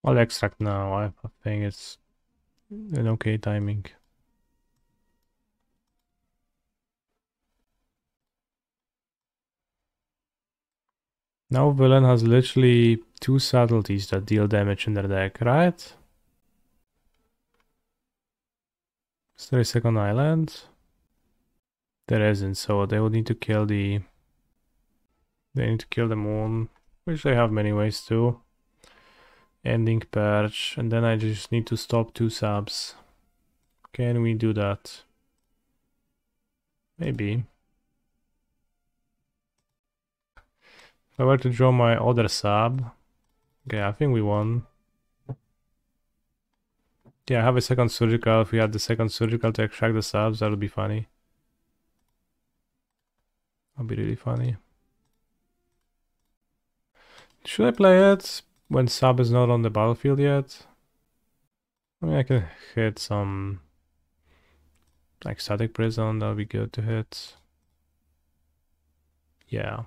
I'll extract now, I think it's an okay timing. Now villain has literally 2 subtleties that deal damage in their deck, right? Is there a second island? There isn't, so they would need to kill the... They need to kill the Moon, which they have many ways to. Ending Perch, and then I just need to stop 2 subs. Can we do that? Maybe. If I were to draw my other sub... Okay, I think we won. Yeah, I have a second surgical. If we had the second surgical to extract the subs, that would be funny. That'd be really funny. Should I play it when sub is not on the battlefield yet? I mean, I can hit some... like Static Prison, that would be good to hit. Yeah.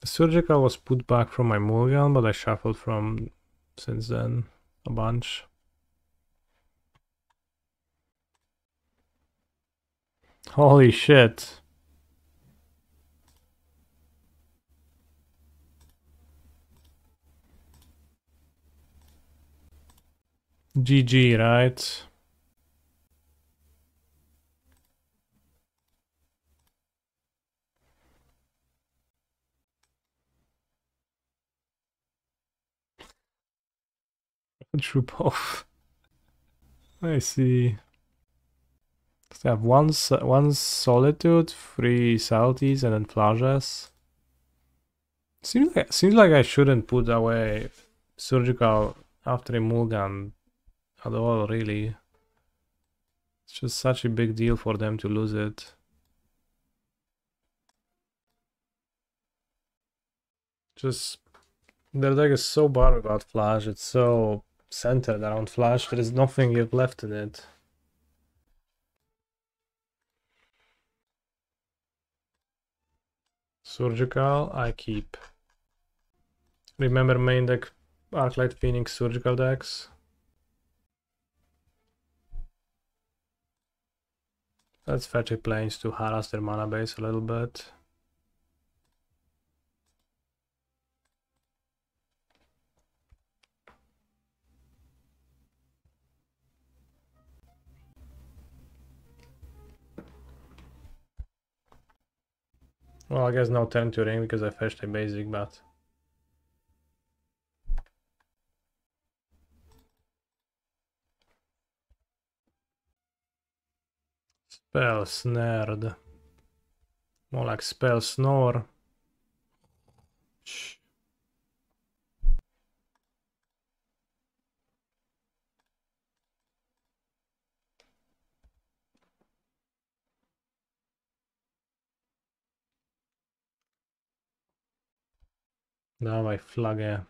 The Surgical was put back from my mulligan, but I shuffled from since then a bunch. Holy shit. GG, right? Troop off. I see. So I have one Solitude, 3 Salties, and then Phlages. Seems like I shouldn't put away Surgical after a mulligan at all, really. It's just such a big deal for them to lose it. Just, their deck is so bad about Phlage, it's so centered around Phlage, there is nothing you've left in it. Surgical, I keep. Remember main deck Arclight Phoenix Surgical decks? Let's fetch a planes to harass their mana base a little bit. Well, I guess no turn to ring because I fetched a basic, but... Spell Snared. More like Spell Snore. Shh. Dawaj, flagę.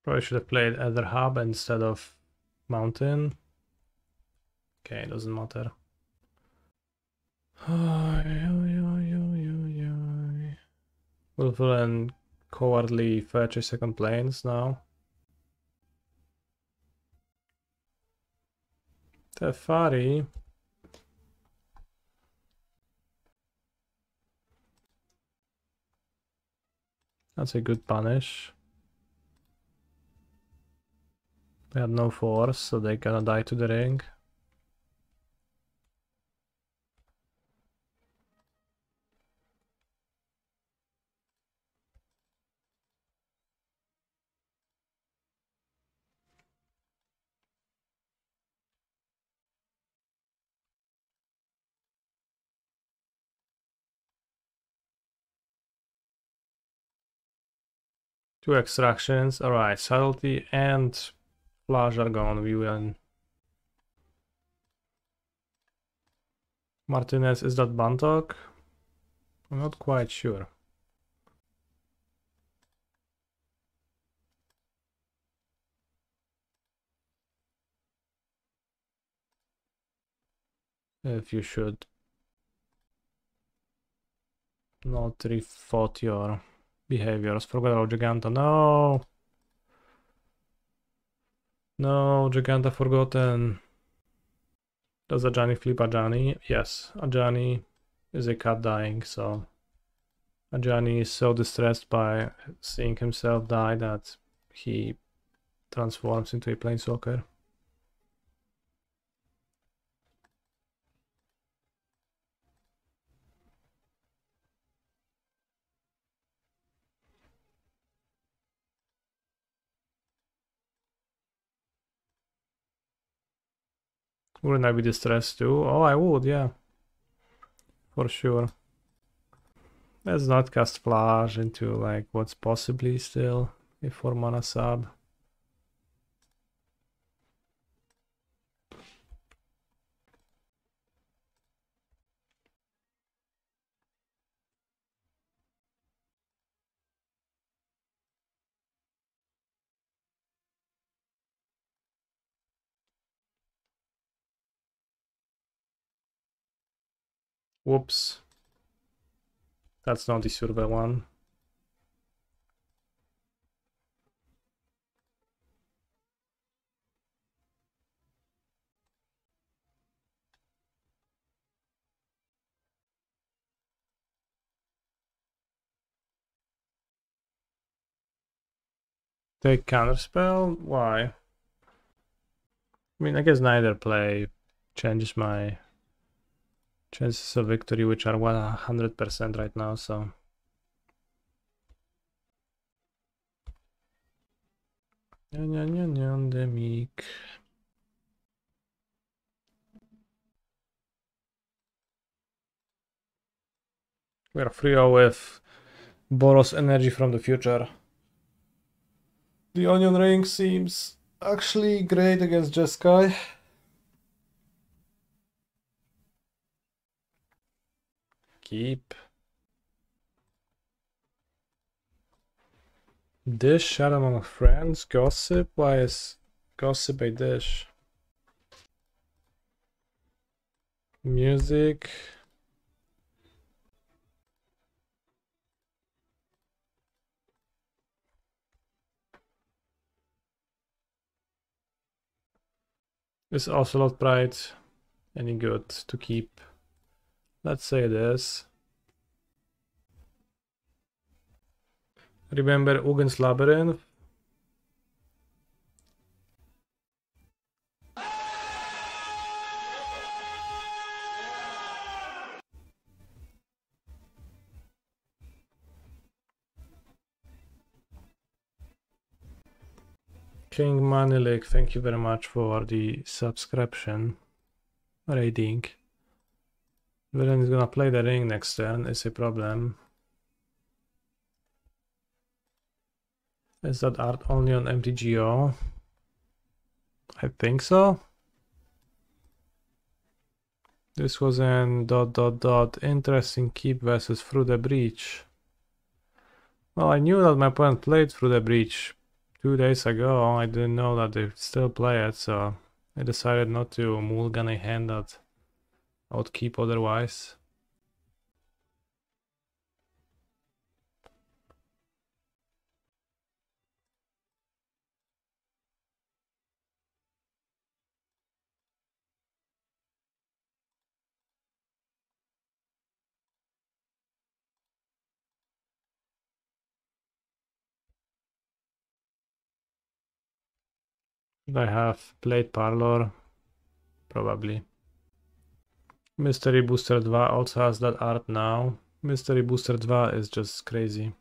Probably should have played Aether Hub instead of Mountain. Okay, doesn't matter. Willful and cowardly fetch a second planes now. Tefari. That's a good punish. They have no force, so they're gonna die to the ring. Two extractions. Alright, subtlety and Phlage are gone. We win. Martinez, is that Bantok? I'm not quite sure. If you should not refought your behaviors. Forgot about Jegantha. No! No, Jegantha forgotten. Does Ajani flip Ajani? Yes, Ajani is a cat dying, so Ajani is so distressed by seeing himself die that he transforms into a planeswalker. Wouldn't I be distressed too? Oh, I would, yeah. For sure. Let's not cast Phlage into like what's possibly still a 4 mana sub. Whoops. That's not the silver one. Take counterspell? Why? I mean, I guess neither play changes my chances of victory, which are 100% right now, so. Demik. We are 3-0 with Boros energy from the future. The Onion Ring seems actually great against Jeskai. Keep. Dish, shot among friends, gossip. Why is gossip a dish? Music. Is Ocelot Pride any good to keep? Let's say it is. Remember Ugin's Labyrinth? King Manilik, thank you very much for the subscription rating. Villain is gonna play the ring next turn, is a problem. Is that art only on MTGO? I think so. This was an ... interesting keep versus Through the Breach. Well, I knew that my opponent played Through the Breach 2 days ago. I didn't know that they still play it, so I decided not to mulligan a hand that I would keep otherwise. I have played Parlor, probably. Mystery Booster 2 also has that art now. Mystery Booster 2 is just crazy.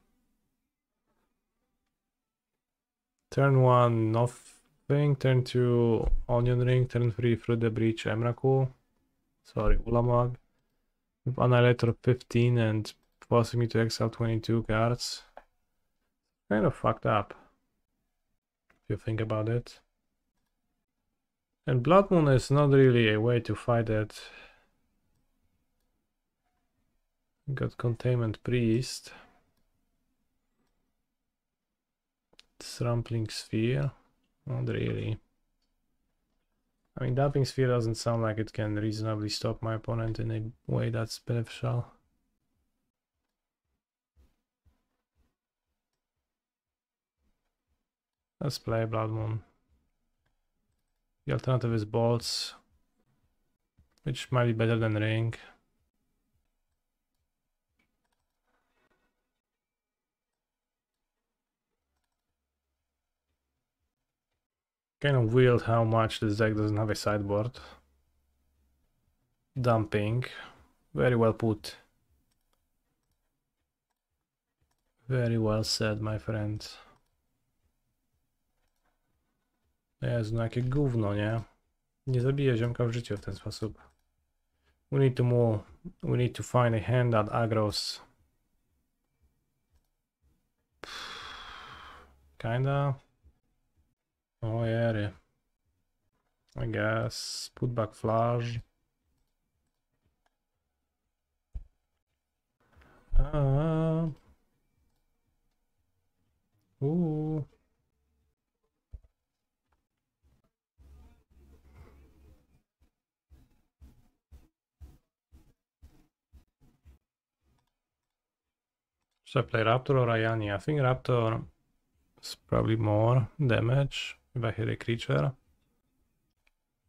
Turn 1, nothing. Turn 2, Onion Ring. Turn 3, Through the Breach, Emrakul. Sorry, Ulamog. With Annihilator 15 and forcing me to exile 22 cards. Kind of fucked up, if you think about it. And Blood Moon is not really a way to fight it. Got Containment Priest. Trampling Sphere. Not really. I mean, Dumping Sphere doesn't sound like it can reasonably stop my opponent in a way that's beneficial. Let's play Blood Moon. The alternative is Bolts, which might be better than Ring. Kind of weird how much this deck doesn't have a sideboard. Dumping. Very well put. Very well said, my friend. Jezu, no jakie gówno, nie? Nie zabiję ziomka w życiu w ten sposób. We need to move. We need to find a hand that aggros. Kinda. Oh yeah. I guess. Put back Phlage. Ooh. Should I play Raptor or Ajani? I think Raptor is probably more damage if I hit a creature.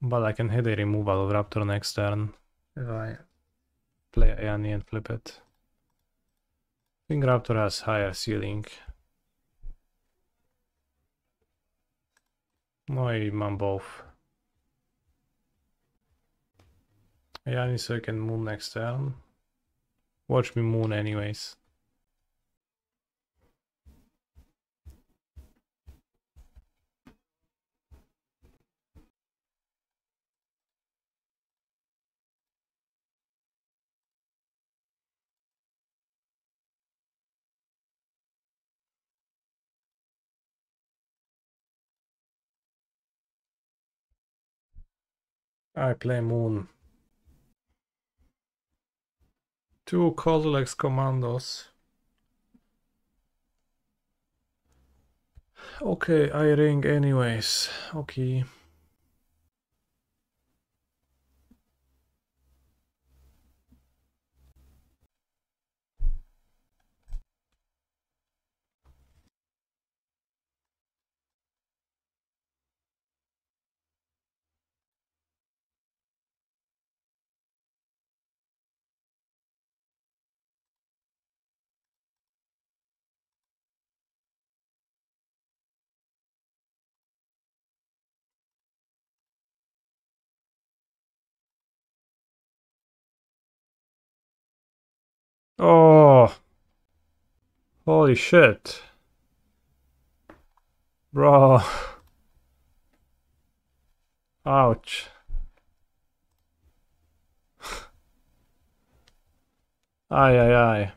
But I can hit a removal of Raptor next turn if I play Ajani and flip it. I think Raptor has higher ceiling. No, I'm both. Ajani so I can moon next turn. Watch me moon anyways. I play moon. 2 Kozilek's commandos. Okay, I ring anyways. Okay. Oh, holy shit. Bro. Ouch. Aye, aye, aye.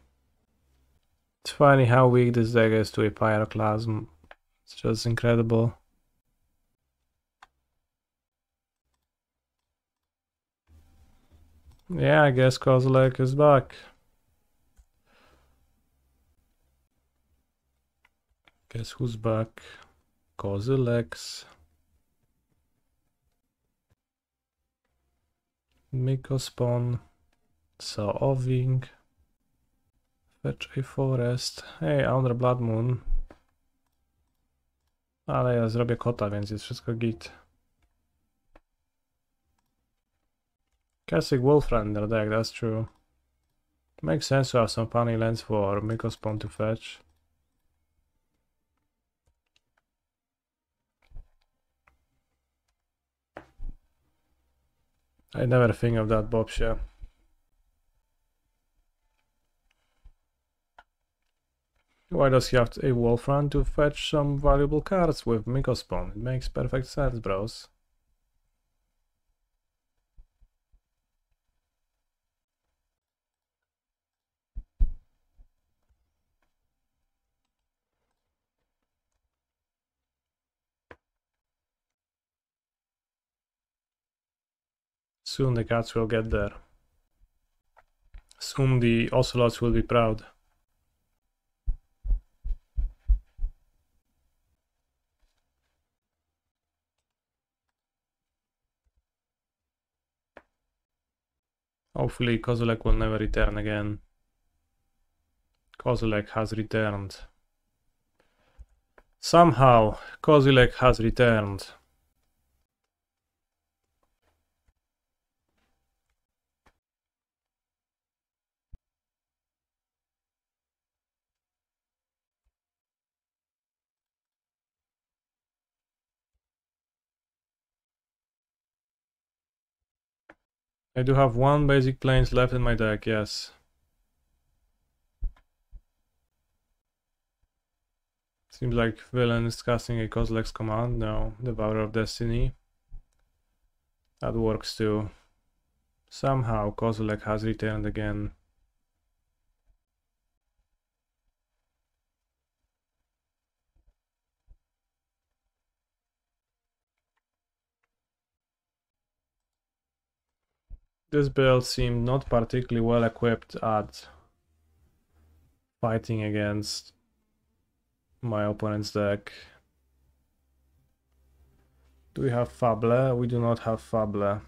It's funny how weak this deck is to a Pyroclasm. It's just incredible. Yeah, I guess Kozilek is back. Guess who's back? Kozilek's. Mikospawn. Saowing. Fetch a forest. Hej, Under Blood Moon. Ale ja zrobię kota, więc jest wszystko git. Classic Wolfrender deck, that's true. Makes sense to have some funny lands for Mikospawn to fetch. I never think of that, Bobsia. Why does he have a Wolfrun to fetch some valuable cards with Mikospawn? It makes perfect sense, bros. Soon the cats will get there. Soon the Ocelots will be proud. Hopefully Kozilek will never return again. Kozilek has returned. Somehow, Kozilek has returned. I do have one basic plains left in my deck, yes. Seems like villain is casting a Kozilek's command. No, Devourer of Destiny. That works too. Somehow Kozilek has returned again. This build seemed not particularly well equipped at fighting against my opponent's deck. Do we have Fable? We do not have Fable.